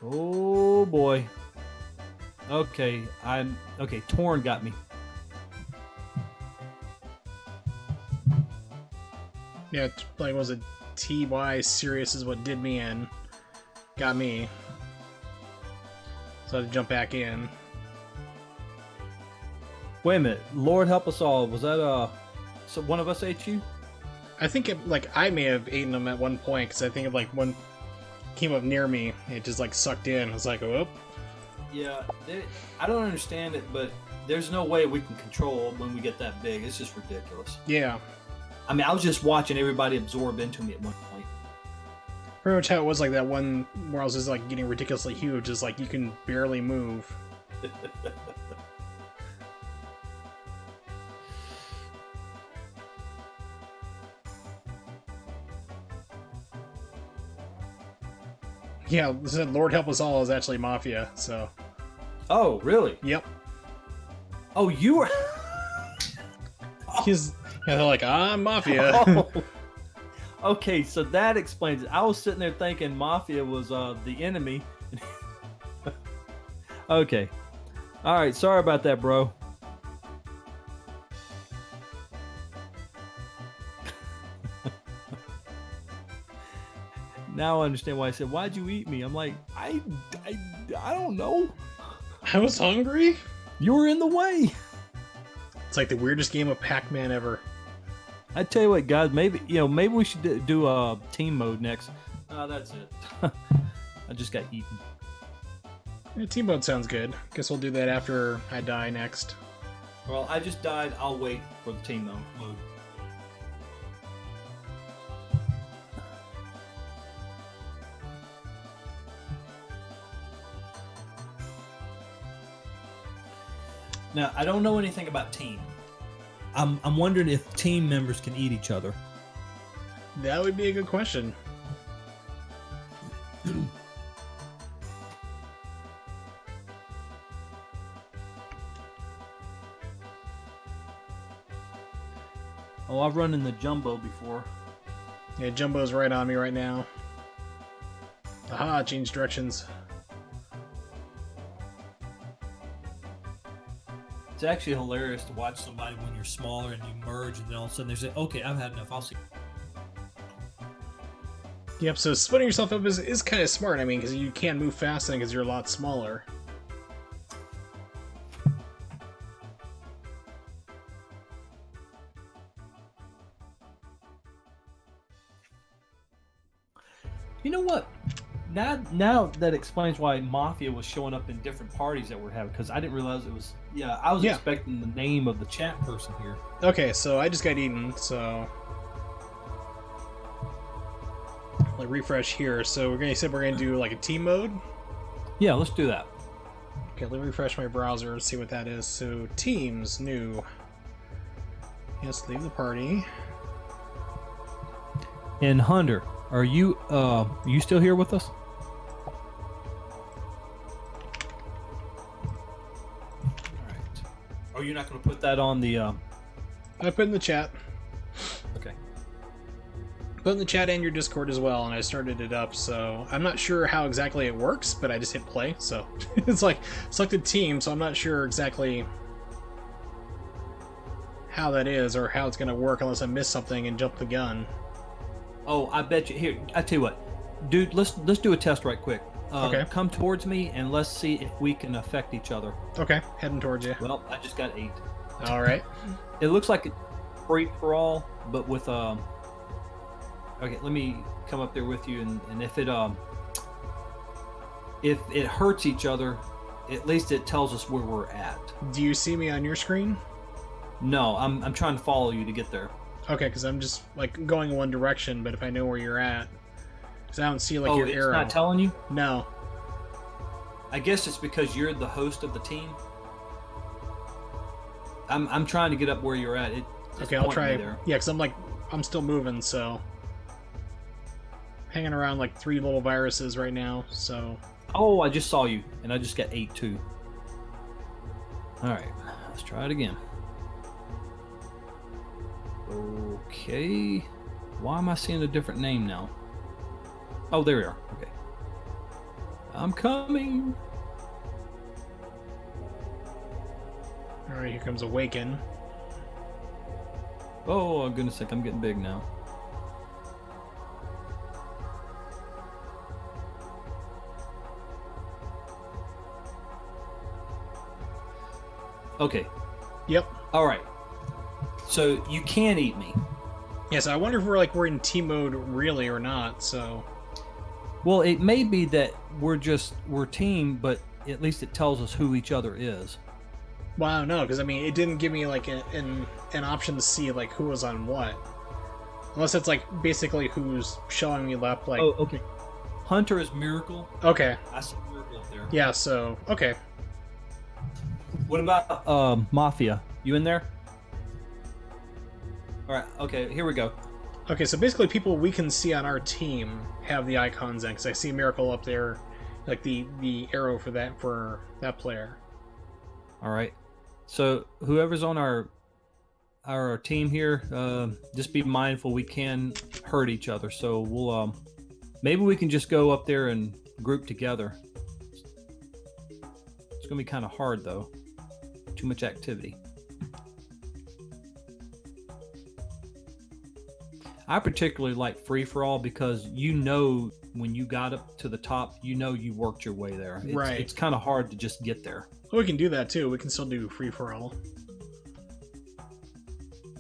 Oh boy. Okay, Torn got me. Yeah, like was it TY Serious is what did me in. Got me. So I had to jump back in. Wait a minute, Lord help us all. Was that so one of us ate you? I think it, like I may have eaten them at one point because I think it, like one came up near me, it just like sucked in. I was like, oh. Yeah, I don't understand it, but there's no way we can control when we get that big. It's just ridiculous. Yeah. I mean, I was just watching everybody absorb into me at one point. Pretty much how it was like that one where I was just like getting ridiculously huge, is like you can barely move. Yeah, this said Lord Help Us All is actually Mafia, so. Oh, really? Yep. Oh, you were. He's, yeah, they're like, I'm Mafia. Oh. Okay, so that explains it. I was sitting there thinking Mafia was the enemy. Okay. All right, sorry about that, bro. Now I understand why I said, "Why'd you eat me?" I'm like, I don't know. I was hungry. You were in the way. It's like the weirdest game of Pac-Man ever. I tell you what, guys. Maybe we should do a team mode next. That's it. I just got eaten. Yeah, team mode sounds good. Guess we'll do that after I die next. Well, I just died. I'll wait for the team mode. Now, I don't know anything about team. I'm wondering if team members can eat each other. That would be a good question. Oh, I've run in the jumbo before. Yeah, Jumbo's right on me right now. Aha, change directions. It's actually hilarious to watch somebody when you're smaller and you merge, and then all of a sudden they say, "Okay, I've had enough. I'll see." Yep, so splitting yourself up is kind of smart, I mean, because you can move faster because you're a lot smaller. You know what? Now that explains why Mafia was showing up in different parties that we're having, because I didn't realize it was. Yeah, I was expecting the name of the chat person here. Okay, so I just got eaten, so like refresh here. So we're gonna do like a team mode. Yeah, let's do that. Okay, let me refresh my browser and see what that is. So teams, new. Yes, leave the party. And Hunter, are you still here with us? Oh, you're not going to put that on the... I put in the chat. Okay. Put in the chat and your Discord as well, and I started it up, so I'm not sure how exactly it works, but I just hit play, so it's like selected team, so I'm not sure exactly how that is or how it's going to work unless I miss something and jump the gun. Oh, I bet you... Here, I tell you what. Dude, let's do a test right quick. Okay. Come towards me and let's see if we can affect each other. Okay, heading towards you. Well, I just got 8. All right. It looks like it's free for all, but with Okay, let me come up there with you, and if it hurts each other, at least it tells us where we're at. Do you see me on your screen? No, I'm trying to follow you to get there. Okay, because I'm just like going one direction, but if I know where you're at, because I don't see like your it's arrow. not telling you? No. I guess it's because you're the host of the team. I'm trying to get up where you're at. Okay, I'll try. Yeah, because I'm still moving, so hanging around like 3 little viruses right now. So. Oh, I just saw you, and I just got 8 too. All right, let's try it again. Okay, why am I seeing a different name now? Oh, there we are. Okay, I'm coming. All right, here comes Awaken. Oh, goodness sake, I'm getting big now. Okay. Yep. All right. So you can eat me. Yeah, so I wonder if we're in team mode really or not, so. Well, it may be that we're team, but at least it tells us who each other is. Well, I don't know, because I mean, it didn't give me like an option to see like who was on what. Unless it's like basically who's showing me left, like. Oh, okay. Hunter is Miracle. Okay. I see Miracle up there. Yeah, so, okay. What about Mafia? You in there? All right. Okay. Here we go. Okay, so basically, people we can see on our team have the icons in, because I see Miracle up there, like the arrow for that player. All right. So whoever's on our team here, just be mindful we can hurt each other. So we'll maybe we can just go up there and group together. It's gonna be kind of hard though. Too much activity. I particularly like free for all because when you got up to the top, you worked your way there. Right. It's kind of hard to just get there. Well, we can do that too. We can still do free for all.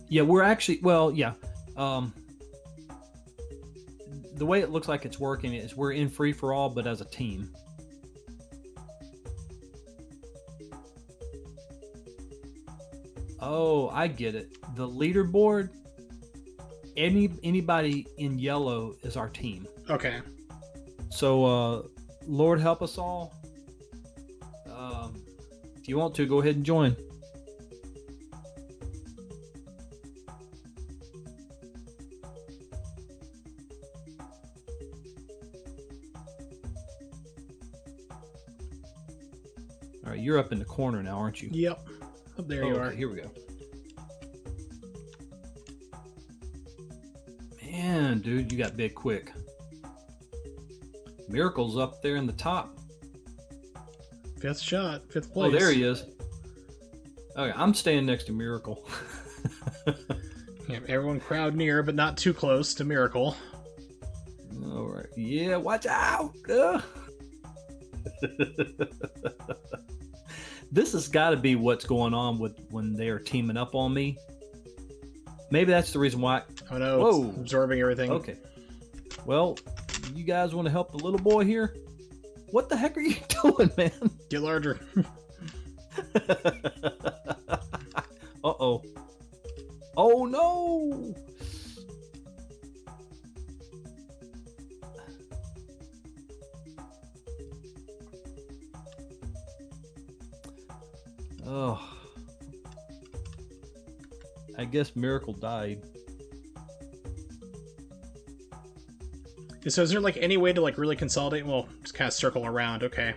Yeah, we're actually yeah. The way it looks like it's working is we're in free for all, but as a team. Oh, I get it. The leaderboard. Anybody in yellow is our team. Okay. So, Lord help us all. If you want to, go ahead and join. All right, you're up in the corner now, aren't you? Yep. Up there you are. Here we go. Man, dude, you got big quick. Miracle's up there in the top. 5th place. Oh, there he is. Okay, I'm staying next to Miracle. Yeah, everyone crowd near, but not too close to Miracle. All right. Yeah, watch out. This has got to be what's going on with when they are teaming up on me. Maybe that's the reason why. Oh no! Whoa. It's absorbing everything. Okay. Well, you guys want to help the little boy here? What the heck are you doing, man? Get larger. Uh-oh. Oh no! Oh. I guess Miracle died. So is there like any way to like really consolidate? Well, just kind of circle around. Okay.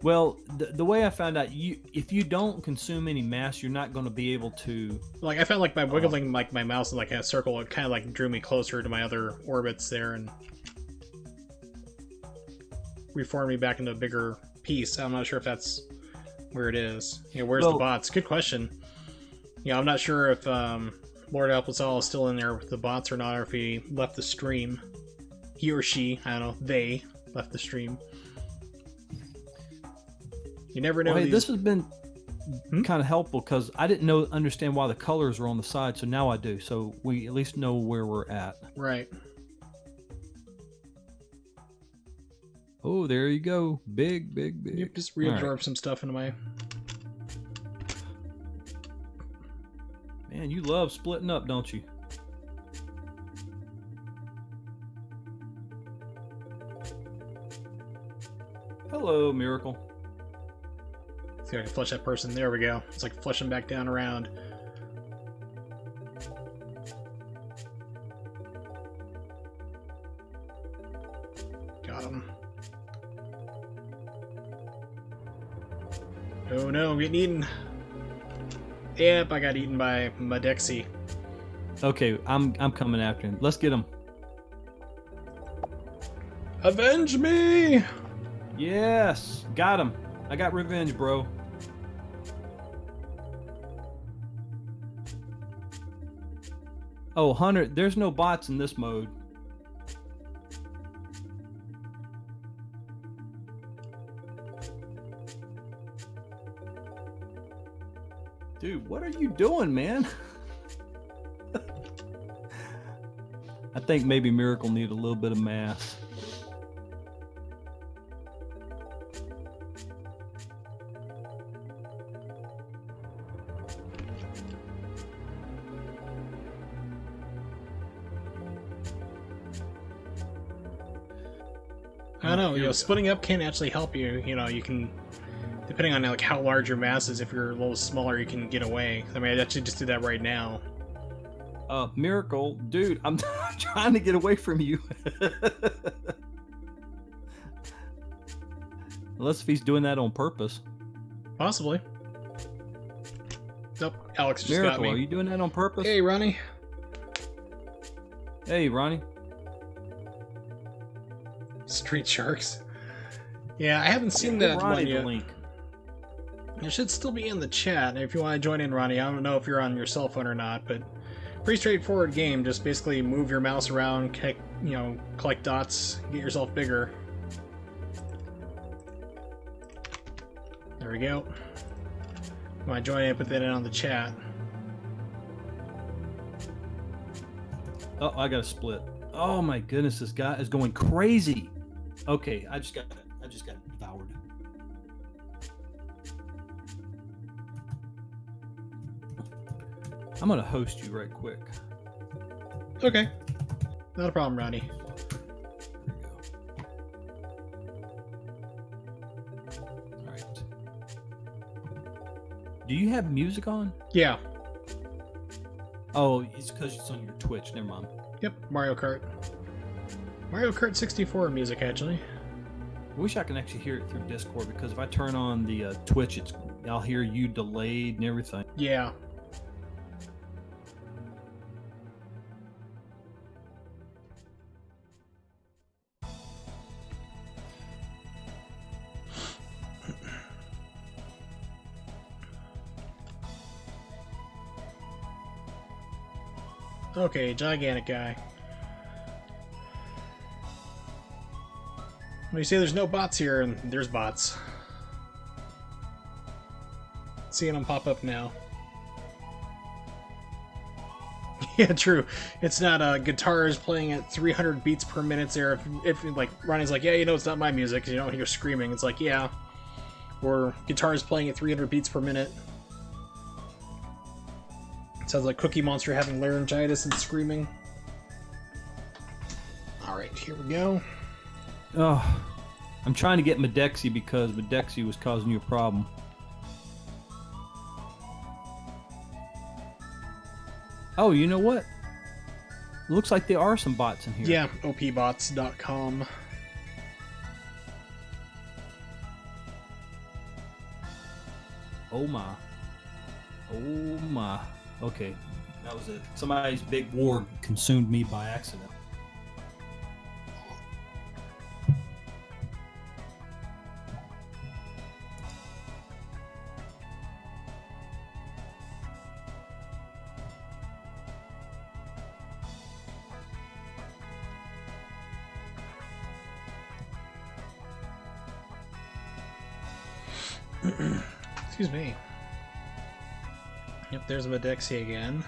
Well, the way I found out, if you don't consume any mass, you're not going to be able to. Like I found like by wiggling like my mouse in like a circle, it kind of like drew me closer to my other orbits there and reformed me back into a bigger piece. I'm not sure if that's where it is. You know, where's the bots? Good question. Yeah, I'm not sure if Lord Alpazal is still in there with the bots or not, or if he left the stream. He or she, I don't know, they left the stream. You never know Well, hey, these. this has been kind of helpful because I didn't understand why the colors were on the side, so now I do. So we at least know where we're at. Right. Oh, there you go. Big, big, big. Yep, just reabsorb some stuff into my... Man, you love splitting up, don't you? Hello, Miracle. See if I can flush that person. There we go. It's like flushing back down around. Got him. Oh no, I'm getting eaten. Yep, I got eaten by Madexi. Okay, I'm coming after him. Let's get him. Avenge me! Yes, got him. I got revenge, bro. Oh, Hunter, there's no bots in this mode. Dude, what are you doing, man? I think maybe Miracle need a little bit of mass. I don't know, you know, splitting up can actually help you. You know, you can, depending on like how large your mass is, if you're a little smaller, you can get away. I mean, I actually just did that right now. Miracle, dude, I'm trying to get away from you. Unless if he's doing that on purpose. Possibly. Nope, Alex just Miracle, got me. are you doing that on purpose? Hey, Ronnie. Hey, Ronnie. Street Sharks. Yeah, I haven't seen Give that Ronnie one yet. the link. It should still be in the chat if you want to join in, Ronnie. I don't know if you're on your cell phone or not, but pretty straightforward game. Just basically move your mouse around, collect dots, get yourself bigger. There we go. Want to join in? Put that in on the chat. Oh, I got a split. Oh my goodness, this guy is going crazy. Okay, I just got devoured. I'm gonna host you right quick. Okay. Not a problem, Ronnie. All right. Do you have music on? Yeah. Oh, it's because it's on your Twitch. Never mind. Yep, Mario Kart. Mario Kart 64 music, actually. I wish I can actually hear it through Discord because if I turn on the Twitch, I'll hear you delayed and everything. Yeah. Okay, gigantic guy. When you say there's no bots here, and there's bots. Seeing them pop up now. Yeah, true. It's not guitars playing at 300 beats per minute there. If like Ronnie's like, yeah, you know, it's not my music, 'cause you don't hear screaming. It's like, yeah. Or guitars playing at 300 beats per minute. It sounds like Cookie Monster having laryngitis and screaming. Alright, here we go. Oh, I'm trying to get Madexi because Madexi was causing you a problem. Oh, you know what? Looks like there are some bots in here. Yeah, opbots.com. Oh my. Oh my. Okay. That was it. Somebody's big war consumed me by accident. Excuse me. Yep, there's Medexia again.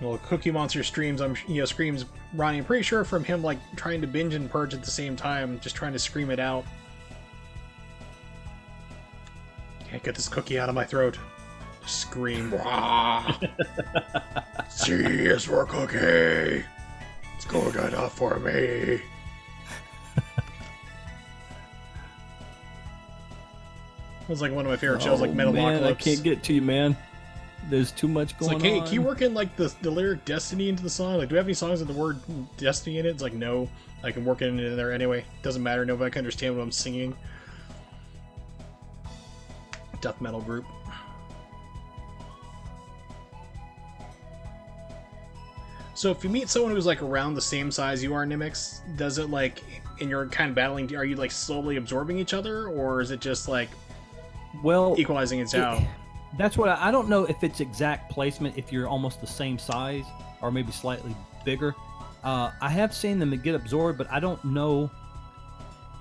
Well, Cookie Monster streams, screams Ronnie. I'm pretty sure from him, like, trying to binge and purge at the same time, just trying to scream it out. Can't get this cookie out of my throat. Just scream. C is for cookie. It's good enough for me. It was like one of my favorite shows, like Metalocalypse. I can't get to you, man. There's too much going on. It's like, hey, can you work in like the lyric Destiny into the song? Like, do we have any songs with the word Destiny in it? It's like, no. I can work it in there anyway. Doesn't matter. Nobody can understand what I'm singing. Death metal group. So if you meet someone who's like around the same size you are, NYMX, does it like, and you're kind of battling, are you like slowly absorbing each other, or is it just like equalizing it out? That's what I don't know if it's exact placement, if you're almost the same size or maybe slightly bigger. I have seen them get absorbed, but I don't know.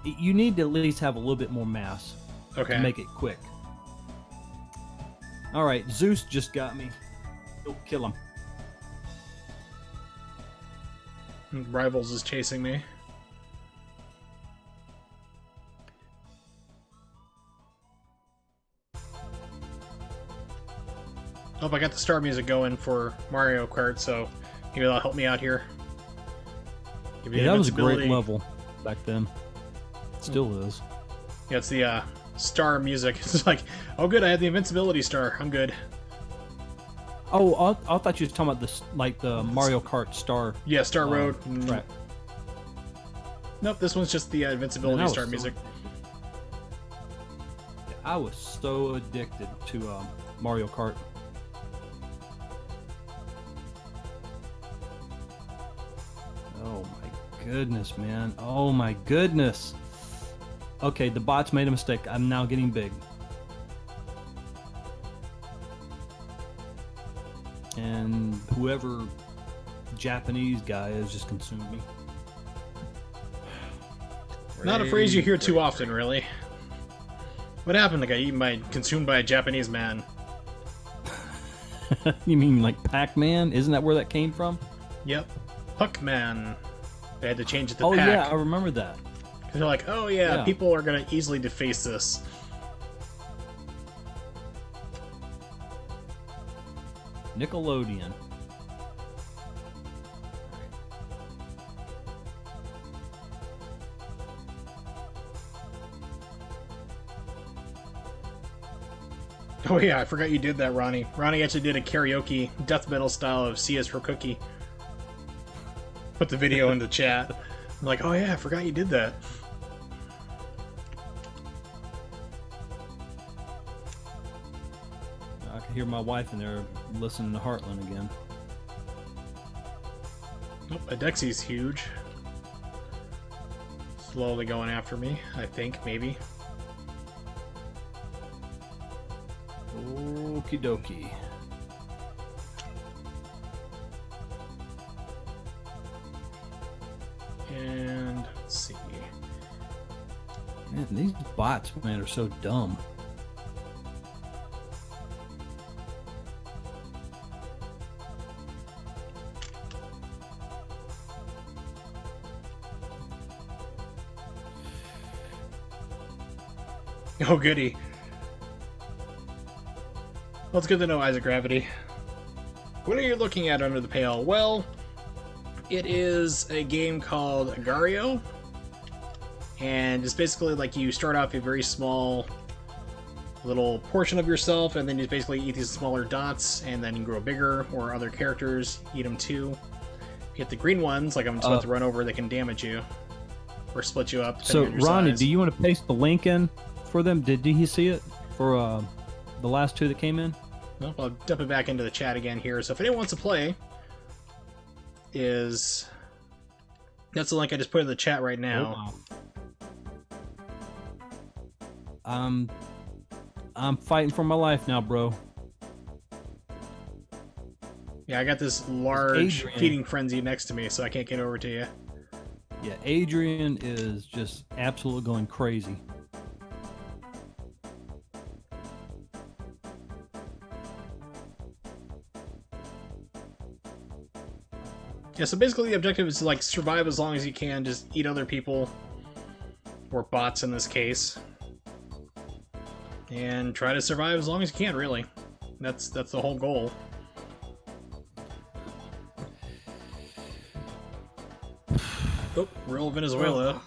You need to at least have a little bit more mass to make it quick. All right, Zeus just got me. Go kill him. Rivals is chasing me. Oh, I got the star music going for Mario Kart, so maybe that'll help me out here. Yeah, that was a great level back then. Still is. Yeah, it's the star music. It's like, oh good, I had the invincibility star. I'm good. Oh, I thought you were talking about this, like the Mario Kart Star. Yeah, Star Road. Right. Nope, this one's just the invincibility star music. I was so addicted to Mario Kart. Oh my goodness, man. Oh my goodness. Okay, the bots made a mistake. I'm now getting big. And whoever Japanese guy is just consumed me. Not a phrase you hear too often, really. What happened? The guy consumed by a Japanese man. You mean like Pac-Man? Isn't that where that came from? Yep. Puck-Man. They had to change it to Pac. Pac. Oh yeah, I remember that. Because they're like, oh yeah, people are going to easily deface this. Nickelodeon. Oh yeah, I forgot you did that, Ronnie. Ronnie actually did a karaoke death metal style of C is for Cookie. Put the video in the chat. I'm like, oh yeah, I forgot you did that. I can hear my wife in there listening to Heartland again. Oh, Adexie's huge. Slowly going after me, I think, maybe. Okie dokie. And let's see. Man, these bots, man, are so dumb. Oh, goody. Well, it's good to know, Isaac Gravity. What are you looking at under the pail? Well, it is a game called Agario. And it's basically like you start off a very small little portion of yourself, and then you basically eat these smaller dots, and then you grow bigger, or other characters eat them too. If you hit the green ones, like I'm just about to run over, they can damage you. Or split you up. So, Ronnie, do you want to paste the link in for them? Did he see it for the last two that came in? Well, I'll dump it back into the chat again here. So if anyone wants to play, that's the link I just put in the chat right now. I'm fighting for my life now, bro. Yeah, I got this large feeding frenzy next to me, so I can't get over to you. Yeah, Adrian is just absolutely going crazy. Yeah, so basically the objective is to like survive as long as you can, just eat other people, or bots in this case, and try to survive as long as you can, really. That's the whole goal. Oh, real Venezuela.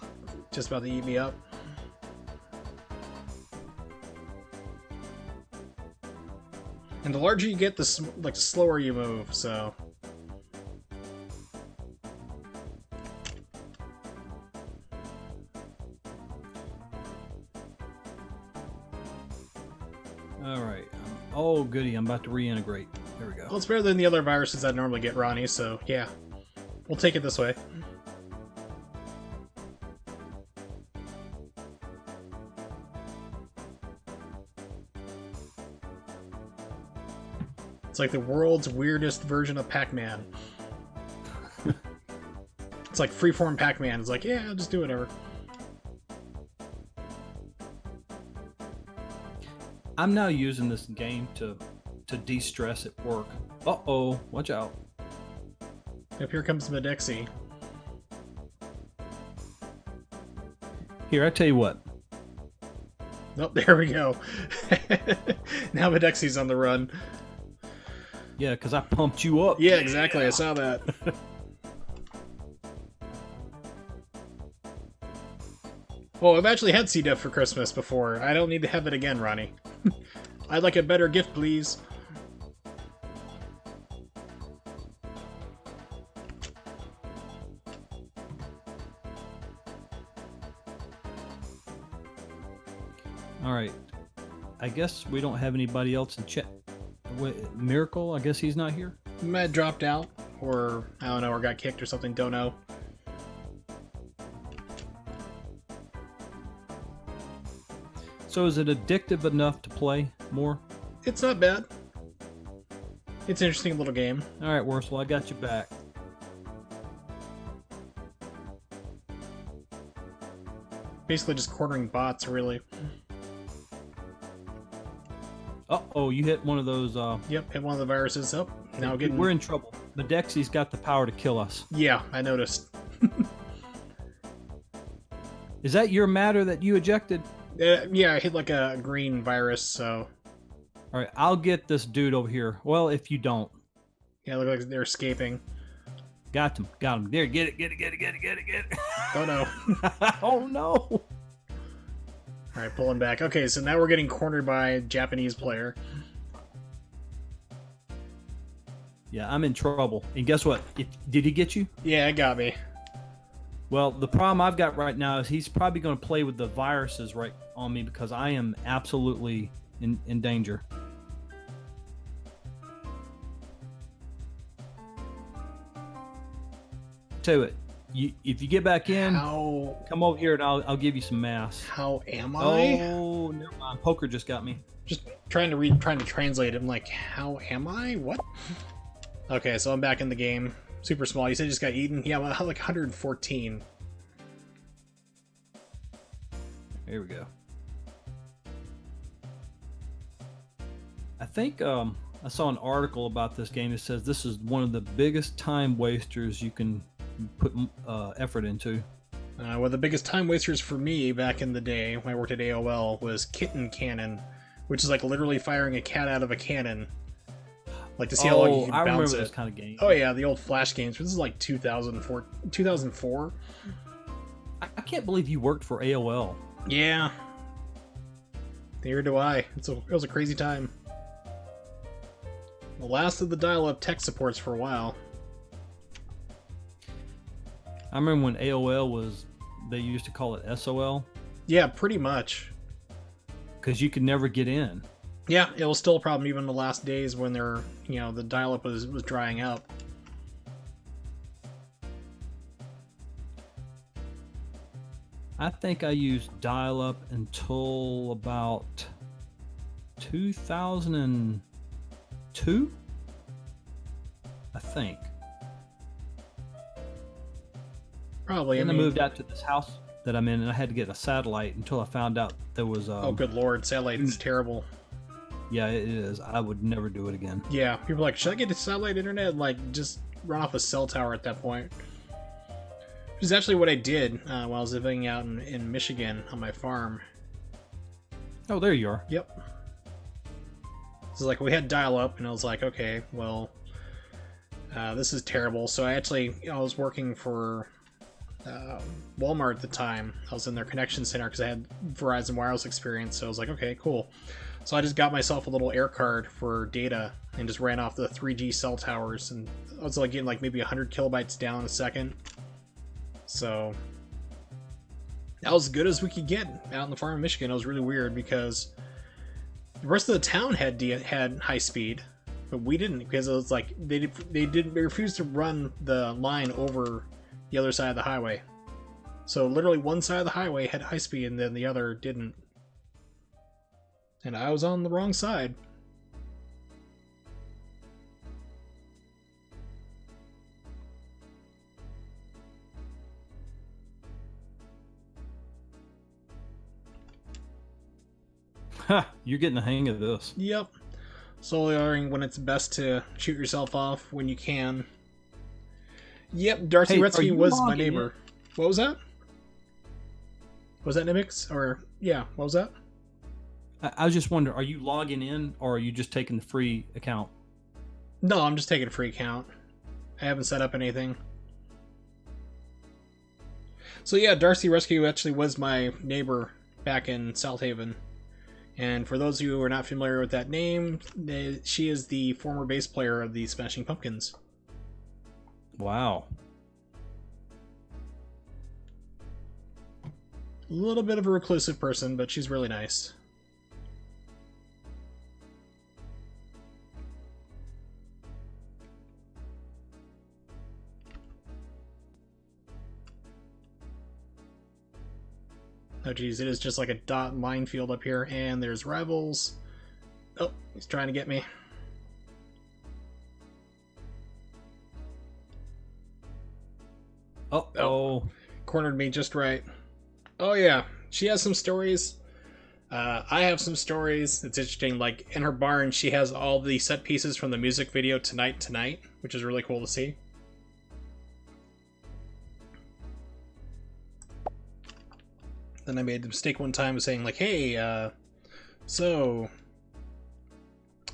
Just about to eat me up. And the larger you get, the like slower you move, so... Alright. Oh, goody. I'm about to reintegrate. There we go. Well, it's better than the other viruses I normally get, Ronnie, so yeah. We'll take it this way. It's like the world's weirdest version of Pac-Man. It's like freeform Pac-Man. It's like, yeah, I'll just do whatever. I'm now using this game to de-stress at work. Uh-oh, watch out. Yep, here comes Medexi. Here, I tell you what. Oh, there we go. Now Medexi's on the run. Yeah, because I pumped you up. Yeah, exactly. I saw that. Oh, I've actually had C. diff for Christmas before. I don't need to have it again, Ronnie. I'd like a better gift, please. Alright. I guess we don't have anybody else in chat. Miracle, I guess he's not here. Might dropped out, or I don't know, or got kicked or something. Don't know. So is it addictive enough to play more? It's not bad. It's an interesting little game. Alright, Wursel, I got you back. Basically just cornering bots, really. Uh-oh, you hit one of those, Yep, hit one of the viruses. Oh, now getting... We're in trouble. Medexi's got the power to kill us. Yeah, I noticed. Is that your matter that you ejected? Yeah, I hit like a green virus, so... Alright, I'll get this dude over here. Well, if you don't. Yeah, look like they're escaping. Got him. There, get it. Oh no. Oh no. Alright, pulling back. Okay, so now we're getting cornered by a Japanese player. Yeah, I'm in trouble. And guess what? Did he get you? Yeah, it got me. Well, the problem I've got right now is he's probably going to play with the viruses right on me because I am absolutely in danger. Tell you what, if you get back in, come over here and I'll give you some mass. How am I? Oh, never mind. Poker just got me. Just trying to translate it. I'm like, how am I? What? Okay, so I'm back in the game. Super small. You said you just got eaten? Yeah, I'm like 114. Here we go. I think I saw an article about this game that says this is one of the biggest time wasters you can put effort into. Well, the biggest time wasters for me back in the day when I worked at AOL was Kitten Cannon, which is like literally firing a cat out of a cannon. Like to see how long you can bounce it. I remember this kind of game. Oh yeah, the old Flash games. This is like 2004. 2004. I can't believe you worked for AOL. Yeah. Neither do I. It was a crazy time. The last of the dial-up tech supports for a while. I remember when AOL was, they used to call it SOL. Yeah, pretty much. Because you could never get in. Yeah, it was still a problem even in the last days when they're, the dial-up was drying out. I think I used dial-up until about 2002, I think. Probably. Then I I mean, moved out to this house that I'm in, and I had to get a satellite until I found out there was. oh, good lord, satellite's terrible. Yeah, it is. I would never do it again. Yeah, people are like, should I get a satellite internet? Like, just run off a cell tower at that point. Which is actually what I did while I was living out in Michigan on my farm. Oh, there you are. Yep. So like we had dial-up, and I was like, okay, well, this is terrible. So I was working for Walmart at the time. I was in their connection center because I had Verizon wireless experience. So I was like, okay, cool. So I just got myself a little air card for data and just ran off the 3G cell towers, and I was like getting like maybe 100 kilobytes down a second. So that was as good as we could get out in the farm in Michigan. It was really weird because the rest of the town had high speed, but we didn't, because it was like they refused to run the line over the other side of the highway. So literally one side of the highway had high speed and then the other didn't. And I was on the wrong side. Ha! You're getting the hang of this. Yep. Slowly learning when it's best to shoot yourself off when you can. Yep, Darcy Hey, Retzky was my logging neighbor. What was that? Was that NYMX? Or, yeah, what was that? I was just wondering, are you logging in or are you just taking the free account? No, I'm just taking a free account. I haven't set up anything. So yeah, Darcy Rescue actually was my neighbor back in South Haven. And for those of you who are not familiar with that name, she is the former bass player of the Smashing Pumpkins. Wow. A little bit of a reclusive person, but she's really nice. Oh geez, it is just like a dot minefield up here, and there's rivals. Oh, he's trying to get me. Uh-oh. Cornered me just right. Oh yeah, she has some stories. I have some stories. It's interesting, like in her barn she has all the set pieces from the music video Tonight Tonight, which is really cool to see. Then I made the mistake one time of saying like, hey, so,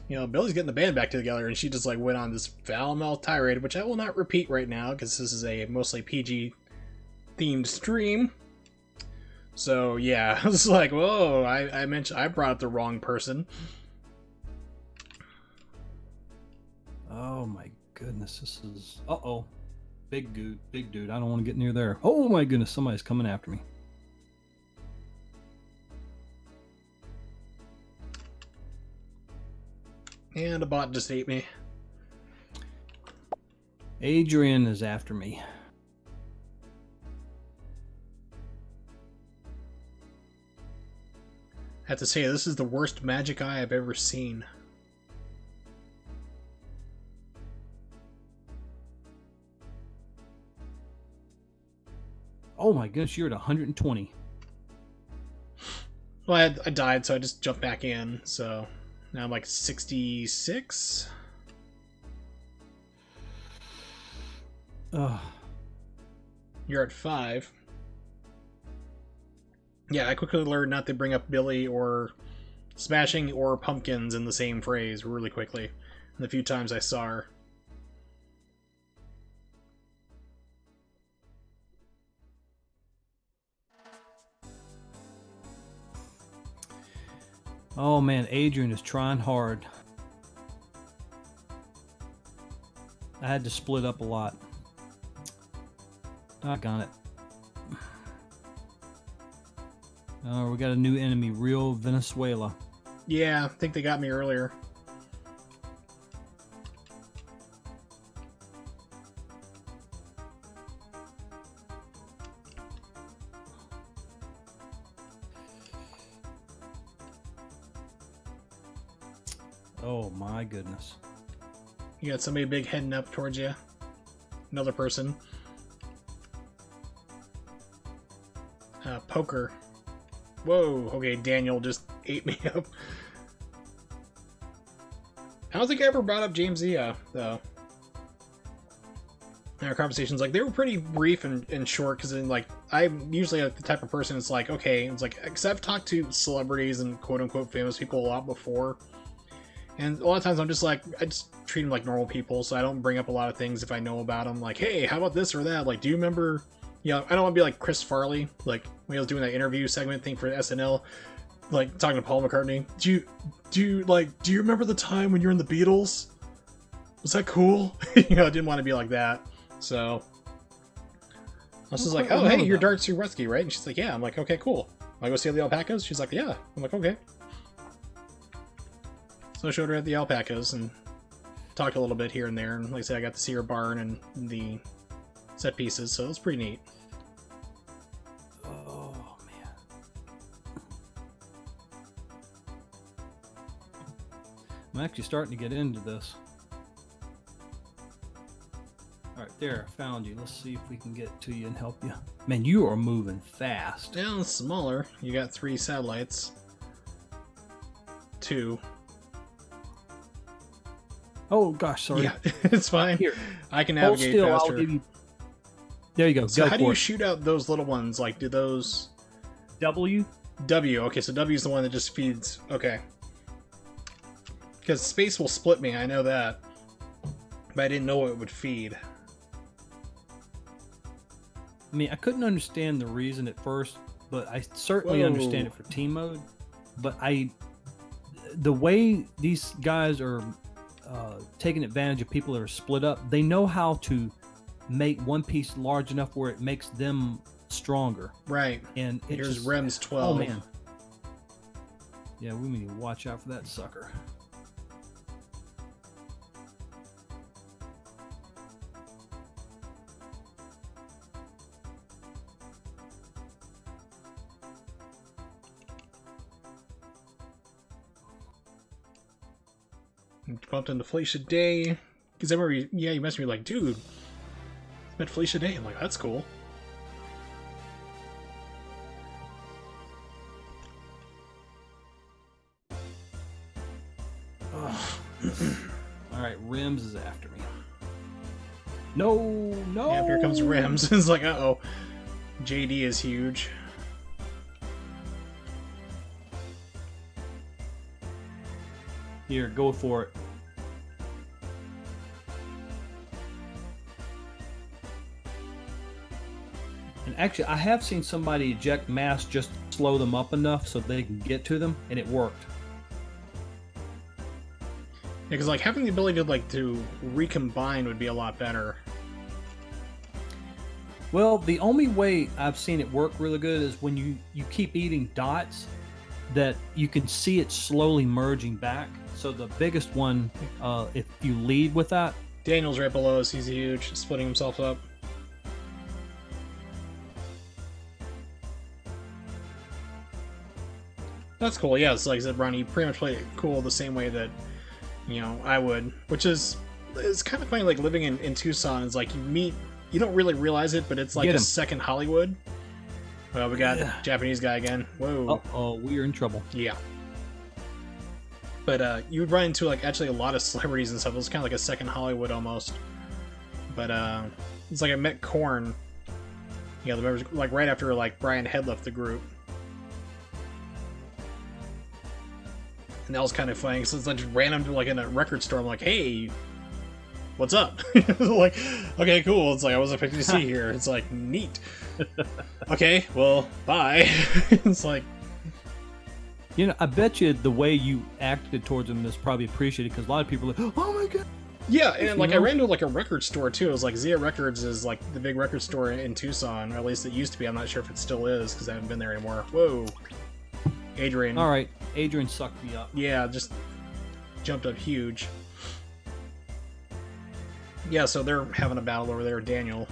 you know, Billy's getting the band back together, and she just like went on this foul-mouthed tirade, which I will not repeat right now because this is a mostly PG themed stream. So yeah, I was like, whoa, I brought up the wrong person. Oh my goodness, this is... Uh-oh. Big dude. I don't want to get near there. Oh my goodness, somebody's coming after me. And a bot just ate me. Adrian is after me. I have to say, this is the worst magic eye I've ever seen. Oh my goodness, you're at 120. Well, I died, so I just jumped back in, so now I'm like 66? Ugh. You're at 5. Yeah, I quickly learned not to bring up Billy or Smashing or Pumpkins in the same phrase really quickly. And the few times I saw her. Oh man, Adrian is trying hard. I had to split up a lot. Doggone it. Oh, we got a new enemy, Real Venezuela. Yeah, I think they got me earlier. Oh my goodness. You got somebody big heading up towards you. Another person. Poker. Whoa, okay, Daniel just ate me up. I don't think I ever brought up James Zia, though. In our conversations, like, they were pretty brief and short, because then, like, I'm usually like the type of person it's like, okay, it's like, because I've talked to celebrities and quote-unquote famous people a lot before, and a lot of times I'm just like, I just treat them like normal people, so I don't bring up a lot of things if I know about them, like, hey, how about this or that, like, do you remember, you know, I don't want to be like Chris Farley, like, when he was doing that interview segment thing for SNL, like, talking to Paul McCartney, do you remember the time when you were in the Beatles? Was that cool? You know, I didn't want to be like that. So I was just like, oh, hey, you're Dark Sue Rutsky, right? And she's like, yeah. I'm like, okay, cool. I go see the alpacas? She's like, yeah. I'm like, okay. So I showed her at the alpacas and talked a little bit here and there. And like I said, I got to see her barn and the set pieces, so it was pretty neat. Oh, man. I'm actually starting to get into this. Alright, there, I found you. Let's see if we can get to you and help you. Man, you are moving fast. Yeah, it's smaller. You got 3 satellites. 2. Oh, gosh, sorry. Yeah, it's fine. Here. I can navigate Hold still, faster. I'll give you... There you go. So go how do you for shoot out those little ones? Like, do those... W? W. Okay, so W is the one that just feeds... Okay. Because space will split me, I know that. But I didn't know it would feed. I mean, I couldn't understand the reason at first, but I certainly understand it for team mode. But the way these guys are taking advantage of people that are split up, they know how to make one piece large enough where it makes them stronger. Right. And here's Rems 12. Oh man. Yeah, we need to watch out for that sucker. Bumped into Felicia Day. Because I remember, you messaged me like, dude, I met Felicia Day. I'm like, that's cool. Alright, Rims is after me. No! Yeah, here comes Rims. It's like, uh-oh. JD is huge. Here, go for it. And actually, I have seen somebody eject mass just to slow them up enough so they can get to them, and it worked. Yeah, because like having the ability to recombine would be a lot better. Well, the only way I've seen it work really good is when you keep eating dots, that you can see it slowly merging back. So the biggest one, if you lead with that. Daniel's right below us. He's huge, splitting himself up. That's cool. Yeah, it's like I said, Ronnie, you pretty much play it cool the same way that, you know, I would. Which is, it's kind of funny, like living in Tucson is like you don't really realize it, but it's like a second Hollywood. Well, we got Japanese guy again. Whoa. Oh, we are in trouble. Yeah. But you would run into like actually a lot of celebrities and stuff. It was kind of like a second Hollywood almost. But it's like I met Korn. Yeah, the members like right after like Brian had left the group. And that was kind of funny because I just ran into like in a record store. I'm like, hey, what's up? Like, okay, cool. It's like I wasn't expecting to see here. It's like neat. Okay, well, bye. It's like, you know, I bet you the way you acted towards him is probably appreciated because a lot of people are like, oh my god. Yeah, and like I ran to like a record store too. It was like Zia Records is like the big record store in Tucson, or at least it used to be. I'm not sure if it still is because I haven't been there anymore. Whoa, Adrian. All right, Adrian sucked me up. Yeah, just jumped up huge. Yeah, so they're having a battle over there, Daniel.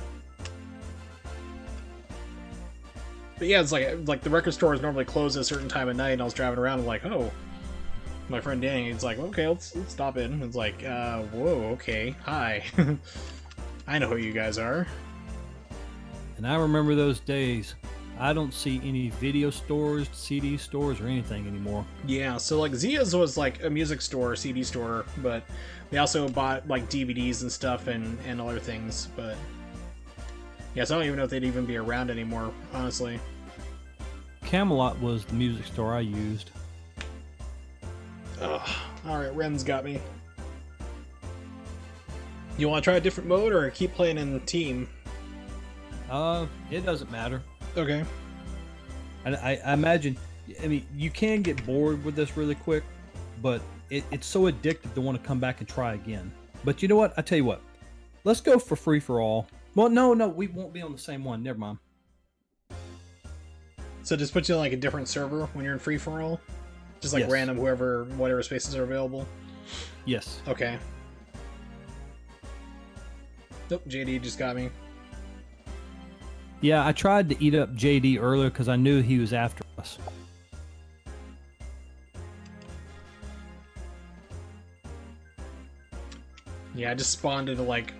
But yeah, it's like the record store is normally closed at a certain time of night, and I was driving around and like, oh, my friend Danny, it's like, okay, let's stop in. It's like, whoa, okay, hi. I know who you guys are. And I remember those days. I don't see any video stores, CD stores, or anything anymore. Yeah, so like Zia's was like a music store, CD store, but they also bought like DVDs and stuff and other things. But yeah, so I don't even know if they'd even be around anymore, honestly. Camelot was the music store I used. Ugh. All right, Ren's got me. You want to try a different mode or keep playing in team? It doesn't matter. Okay. I imagine, I mean, you can get bored with this really quick, but it's so addictive to want to come back and try again. But you know what? I tell you what, let's go for free for all. Well, no, we won't be on the same one. Never mind. So just put you on like a different server when you're in free for all, just like Yes. random whatever spaces are available. Yes. Okay. Nope, JD just got me. Yeah, I tried to eat up JD earlier because I knew he was after us. Yeah, I just spawned into like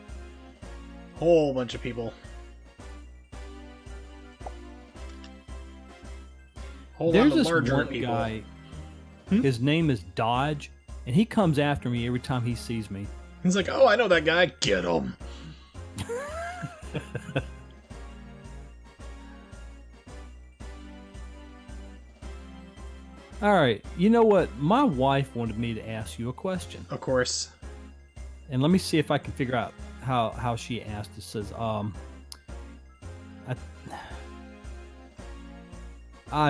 a whole bunch of people. Hold There's on to this larger one people. guy. His name is Dodge, and he comes after me every time he sees me. He's like, oh, I know that guy. Get him. All right, you know what? My wife wanted me to ask you a question, Of course. and let me see if I can figure out how she asked. It says, I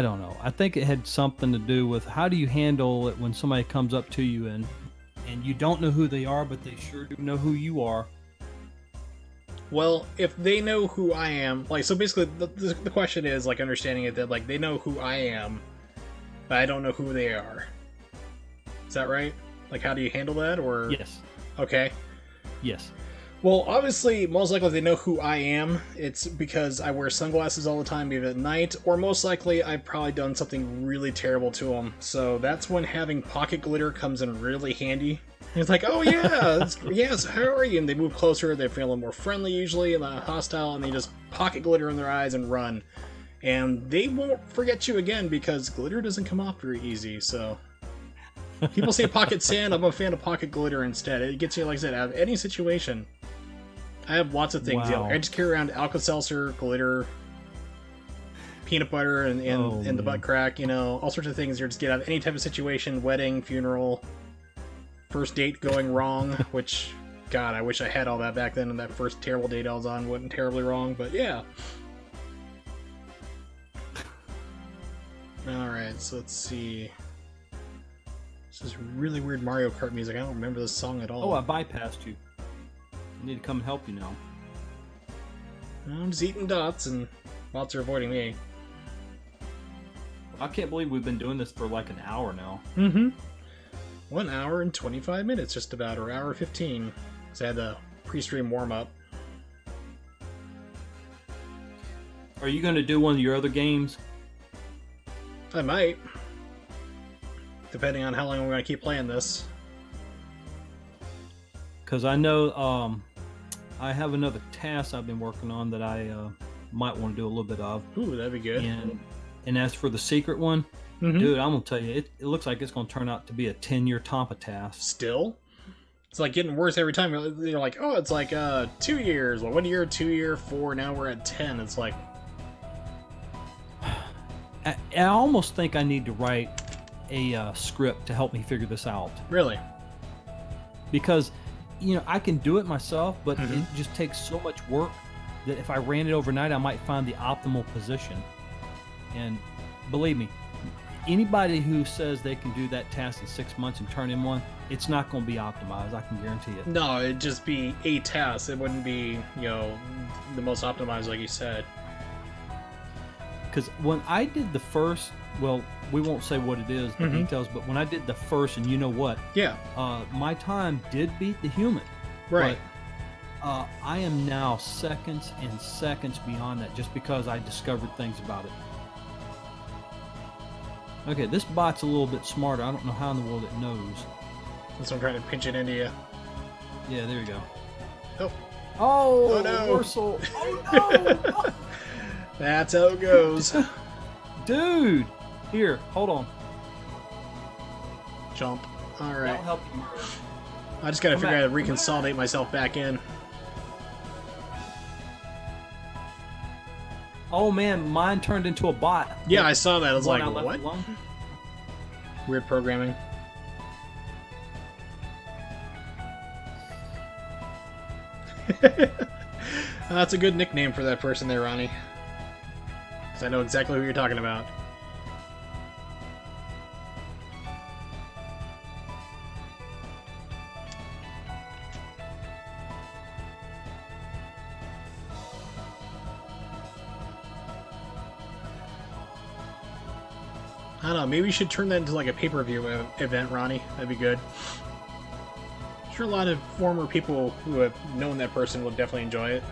don't know. I think it had something to do with how do you handle it when somebody comes up to you and you don't know who they are, but they sure do know who you are. Well, if they know who I am, like, so basically the question is, like, understanding it that, like, they know who I am, but I don't know who they are. Is that right? Like, how do you handle that, or? Yes. Okay. Yes. Well, obviously, most likely they know who I am. It's because I wear sunglasses all the time, even at night, or most likely I've probably done something really terrible to them. So that's when having pocket glitter comes in really handy. It's like, oh yeah, yes, how are you? And they move closer, they feel a little more friendly usually, and hostile, and they just pocket glitter in their eyes and run. And they won't forget you again because glitter doesn't come off very easy, so... People say pocket sand, I'm a fan of pocket glitter instead. It gets you, like I said, out of any situation. I have lots of things. Wow. I just carry around Alka-Seltzer, glitter, peanut butter, and the man. butt crack, you know, all sorts of things you just get out of any type of situation, wedding, funeral, first date going wrong, which, God, I wish I had all that back then, and that first terrible date I was on wasn't terribly wrong, but yeah. Alright, so let's see. This is really weird Mario Kart music. I don't remember this song at all. Oh, I bypassed you. I need to come and help you now. I'm just eating dots, and lots are avoiding me. I can't believe we've been doing this for like an hour now. Mm-hmm. 1 hour and 25 minutes, just about, or hour 15. So I had the pre-stream warm-up. Are you going to do one of your other games? I might. Depending on how long I'm going to keep playing this. Because I know I have another task I've been working on that I might want to do a little bit of. Ooh, that'd be good. And as for the secret one, Mhm. dude, I'm going to tell you, it looks like it's going to turn out to be a 10-year Tampa task. Still? It's like getting worse every time. You're like, oh, it's like 2 years. Well, 1 year, 2 year, 4. Now we're at 10. It's like... I almost think I need to write a script to help me figure this out. Really? Because, you know, I can do it myself, but Mhm. it just takes so much work that if I ran it overnight, I might find the optimal position. And believe me, anybody who says they can do that task in 6 months and turn in one, it's not going to be optimized. I can guarantee it. No, it'd just be a task. It wouldn't be, you know, the most optimized, like you said. Because when I did the first, well, we won't say what it is, the Mhm. details, but when I did the first, and you know what, Yeah, my time did beat the human. right. But I am now seconds and seconds beyond that just because I discovered things about it. Okay, this bot's a little bit smarter. I don't know how in the world it knows. That's what I'm trying to pinch it into you. Yeah, there you go. Oh. Oh, Oh, no. Morsel. Oh, no! That's how it goes. Dude! Here, hold on. Jump. All right. That'll help you. I just gotta Come figure out back. how to reconsolidate myself back in. Oh man, mine turned into a bot. Yeah, I saw that. I was One like, I left what? alone. Weird programming. That's a good nickname for that person there, Ronnie. Because I know exactly who you're talking about. I don't know, maybe you should turn that into like a pay-per-view event, Ronnie. That'd be good. I'm sure a lot of former people who have known that person will definitely enjoy it.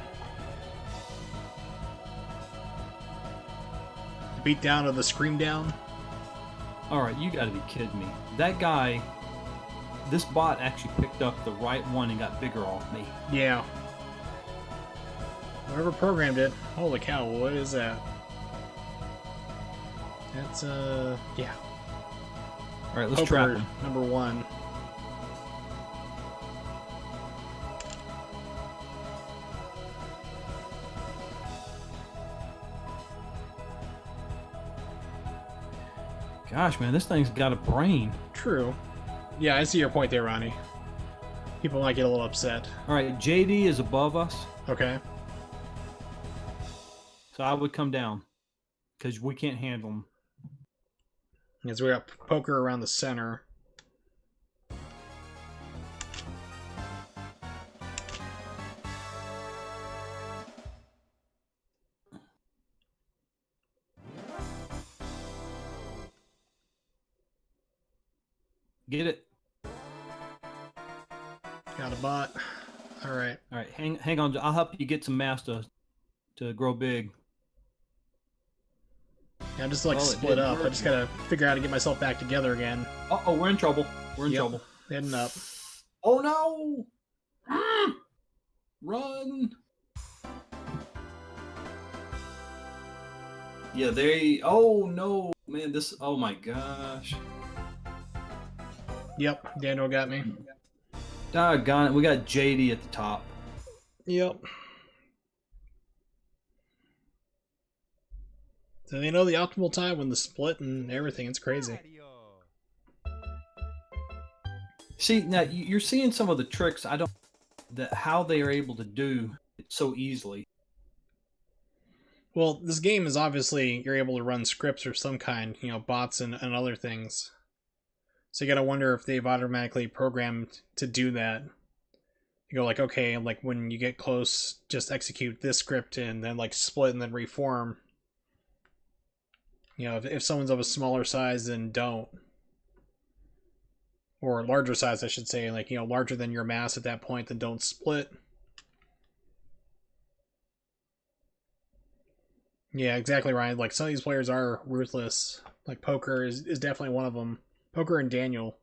The beat down of the scream down. Alright, you gotta be kidding me. That guy, this bot actually picked up the right one and got bigger off me. Yeah. Whoever programmed it. Holy cow, what is that? That's, yeah. Alright, let's trap Poker him. number 1. Gosh, man, this thing's got a brain. True. Yeah, I see your point there, Ronnie. People might get a little upset. Alright, JD is above us, Okay. so I would come down. Because we can't handle him. Because we got poker around the center. Get it? Got a bot. Alright. Alright, hang on. I'll help you get some mass to grow big. Yeah, I'm just like split up. I just gotta figure out how to get myself back together again. Uh-oh, we're in trouble. We're in trouble. Heading up. Oh no! Run! Yeah, oh no, man, this, oh my gosh. Yep, Daniel got me. Doggone it, we got JD at the top. Yep. So they know the optimal time when the split and everything. It's crazy. See, now you're seeing some of the tricks how they are able to do it so easily. Well, this game is obviously, you're able to run scripts of some kind, you know, bots and other things. So you gotta wonder if they've automatically programmed to do that. You go like, okay, like when you get close, just execute this script and then like split and then reform. You know, if someone's of a smaller size, then don't. Or larger size, I should say, like, you know, larger than your mass at that point, then don't split. Yeah, exactly, Ryan. Like, some of these players are ruthless. Like, Poker is definitely one of them. Poker and Daniel.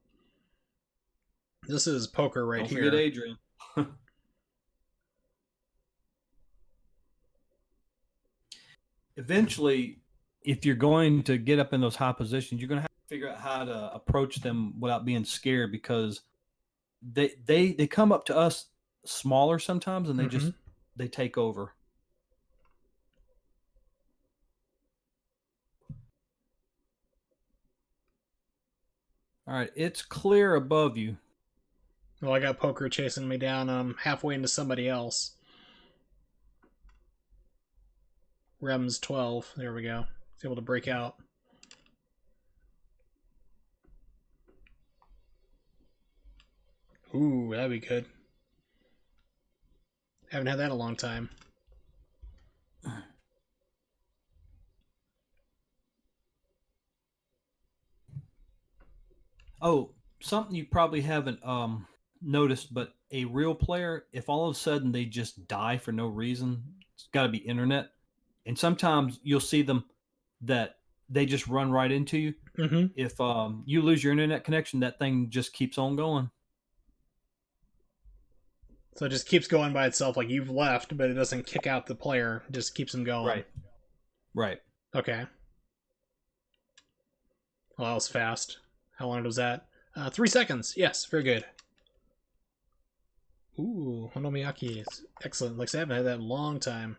This is Poker right Don't here. forget Adrian. Eventually, if you're going to get up in those high positions, you're going to have to figure out how to approach them without being scared, because they come up to us smaller sometimes and they take over. All right, it's clear above you. Well, I got Poker chasing me down. I'm halfway into somebody else. Rem's 12. There we go. He's able to break out. Ooh, that'd be good. Haven't had that in a long time. Oh, something you probably haven't noticed, but a real player, if all of a sudden they just die for no reason, it's got to be internet. And sometimes you'll see them that they just run right into you. If you lose your internet connection, that thing just keeps on going. So it just keeps going by itself, like you've left, but it doesn't kick out the player. It just keeps them going. Right. Right. Okay. Well, that was fast. How long was that? 3 seconds. Yes, very good. Ooh, Honomiyaki is excellent. Like I said, I haven't had that in a long time.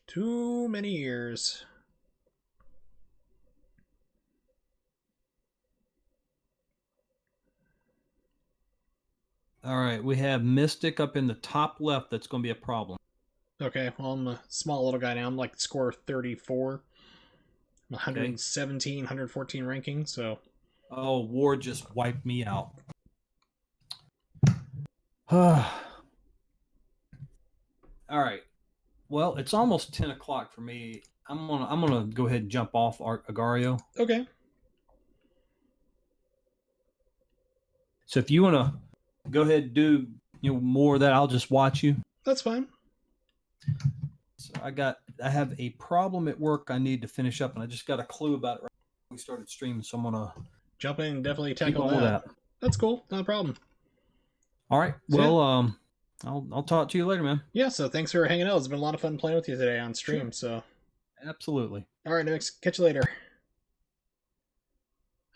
Too many years. All right, we have Mystic up in the top left. That's going to be a problem. Okay, well, I'm a small little guy now. I'm like score 34. 117, 114 ranking, so... Oh, Ward just wiped me out. All right. Well, it's almost 10 o'clock for me. I'm gonna go ahead and jump off Agario. Okay. So if you wanna go ahead and do more of that, I'll just watch you. That's fine. So I have a problem at work I need to finish up, and I just got a clue about it right when we started streaming, so I'm gonna Jump in and definitely keep tackle on with that. that. That's cool. Not a problem. All right. So, Well, I'll talk to you later, man. yeah, so thanks for hanging out. It's been a lot of fun playing with you today on stream, Sure. so... Absolutely. All right, NYMX, catch you later.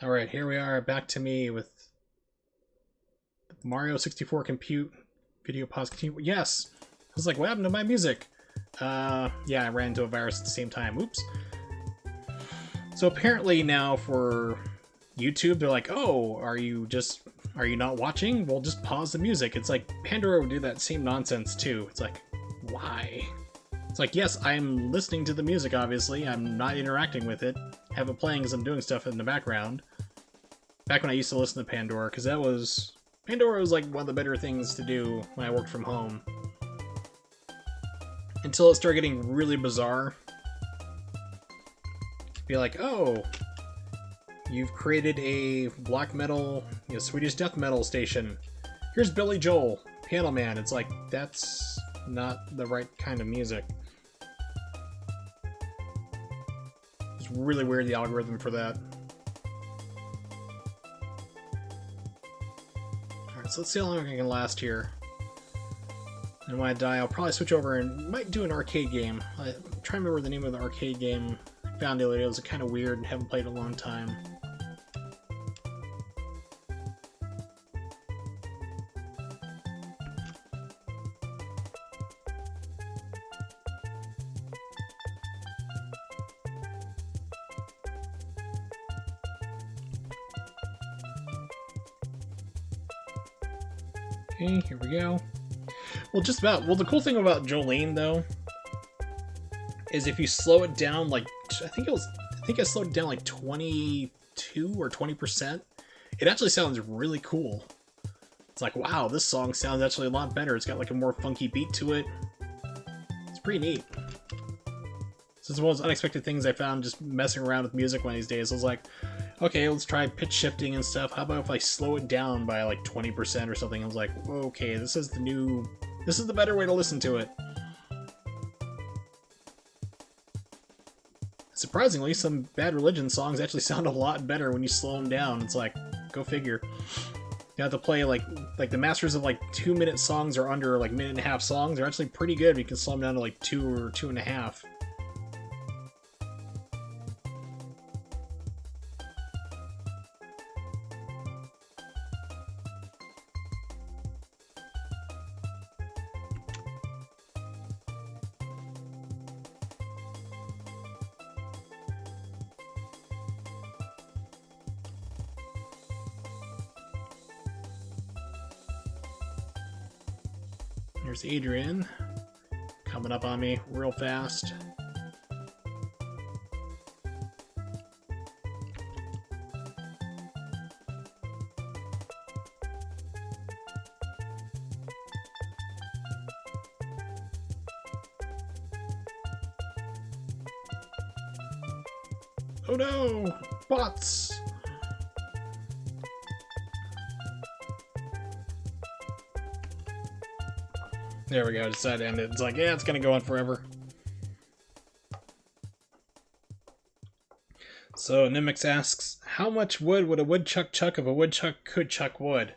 All right, here we are, back to me with Mario 64 Compute video pause continue. Yes! I was like, what happened to my music? Yeah, I ran into a virus at the same time. Oops. So apparently now for YouTube, they're like, oh, are you not watching? Well, just pause the music. It's like Pandora would do that same nonsense too. It's like, why? It's like, yes, I'm listening to the music, obviously. I'm not interacting with it. I have it playing as I'm doing stuff in the background. Back when I used to listen to Pandora, because Pandora was like one of the better things to do when I worked from home. Until it started getting really bizarre. Be like, oh, you've created a black metal, Swedish death metal station. Here's Billy Joel, Piano Man. It's like, that's not the right kind of music. It's really weird, the algorithm for that. Alright, so let's see how long I can last here. And when I die, I'll probably switch over and might do an arcade game. I'm trying to remember the name of the arcade game I found the other day. It was kind of weird and haven't played in a long time. Okay, here we go. Well, just about. Well, the cool thing about Jolene, though, is if you slow it down, like, I think I slowed it down like 22 or 20%. It actually sounds really cool. It's like, wow, this song sounds actually a lot better. It's got like a more funky beat to it. It's pretty neat. This is one of those unexpected things I found just messing around with music one of these days. I was like, okay, let's try pitch shifting and stuff. How about if I slow it down by like 20% or something? I was like, okay, this is the better way to listen to it. Surprisingly, some Bad Religion songs actually sound a lot better when you slow them down. It's like, go figure. You have to play like the masters of like 2-minute songs or under, like minute and a half songs. They're actually pretty good. You can slow them down to like 2 or 2.5. There's Adrian coming up on me real fast. Oh no! Bots! There we go, I decided to end it. It's like, yeah, it's gonna go on forever. So, NYMX asks, how much wood would a woodchuck chuck if a woodchuck could chuck wood?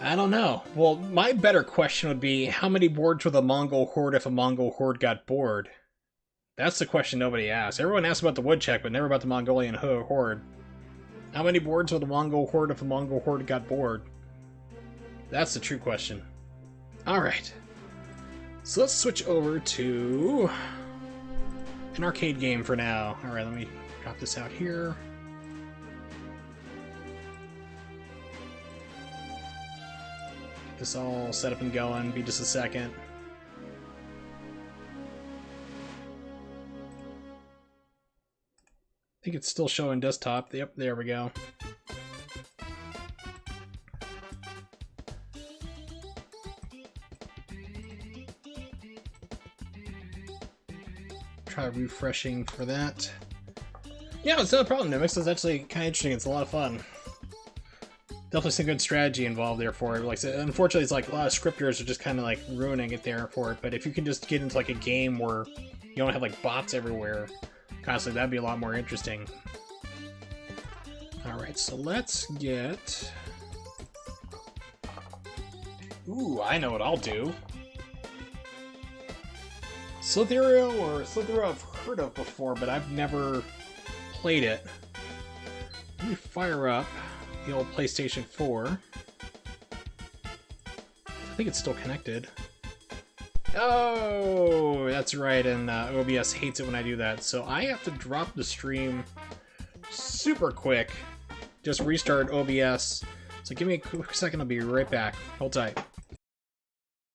I don't know. Well, my better question would be, how many boards would the Mongol horde if a Mongol horde got bored? That's the question nobody asks. Everyone asks about the woodchuck, but never about the Mongolian horde. How many boards would the Mongol horde if a Mongol horde got bored? That's the true question. Alright. So let's switch over to an arcade game for now. Alright, let me drop this out here. Get this all set up and going. Be just a second. I think it's still showing desktop. Yep, there we go. Try refreshing for that. Yeah, it's not a problem. NYMX is actually kind of interesting. It's a lot of fun. Definitely some good strategy involved there for it. Like, unfortunately, it's like a lot of scripters are just kind of like ruining it there for it. But if you can just get into like a game where you don't have like bots everywhere constantly, that'd be a lot more interesting. Alright, so let's get... Ooh, I know what I'll do. Slither I've heard of before, but I've never played it. Let me fire up the old PlayStation 4. I think it's still connected. Oh, that's right, and OBS hates it when I do that, so I have to drop the stream super quick. Just restart OBS. So give me a quick second, I'll be right back. Hold tight.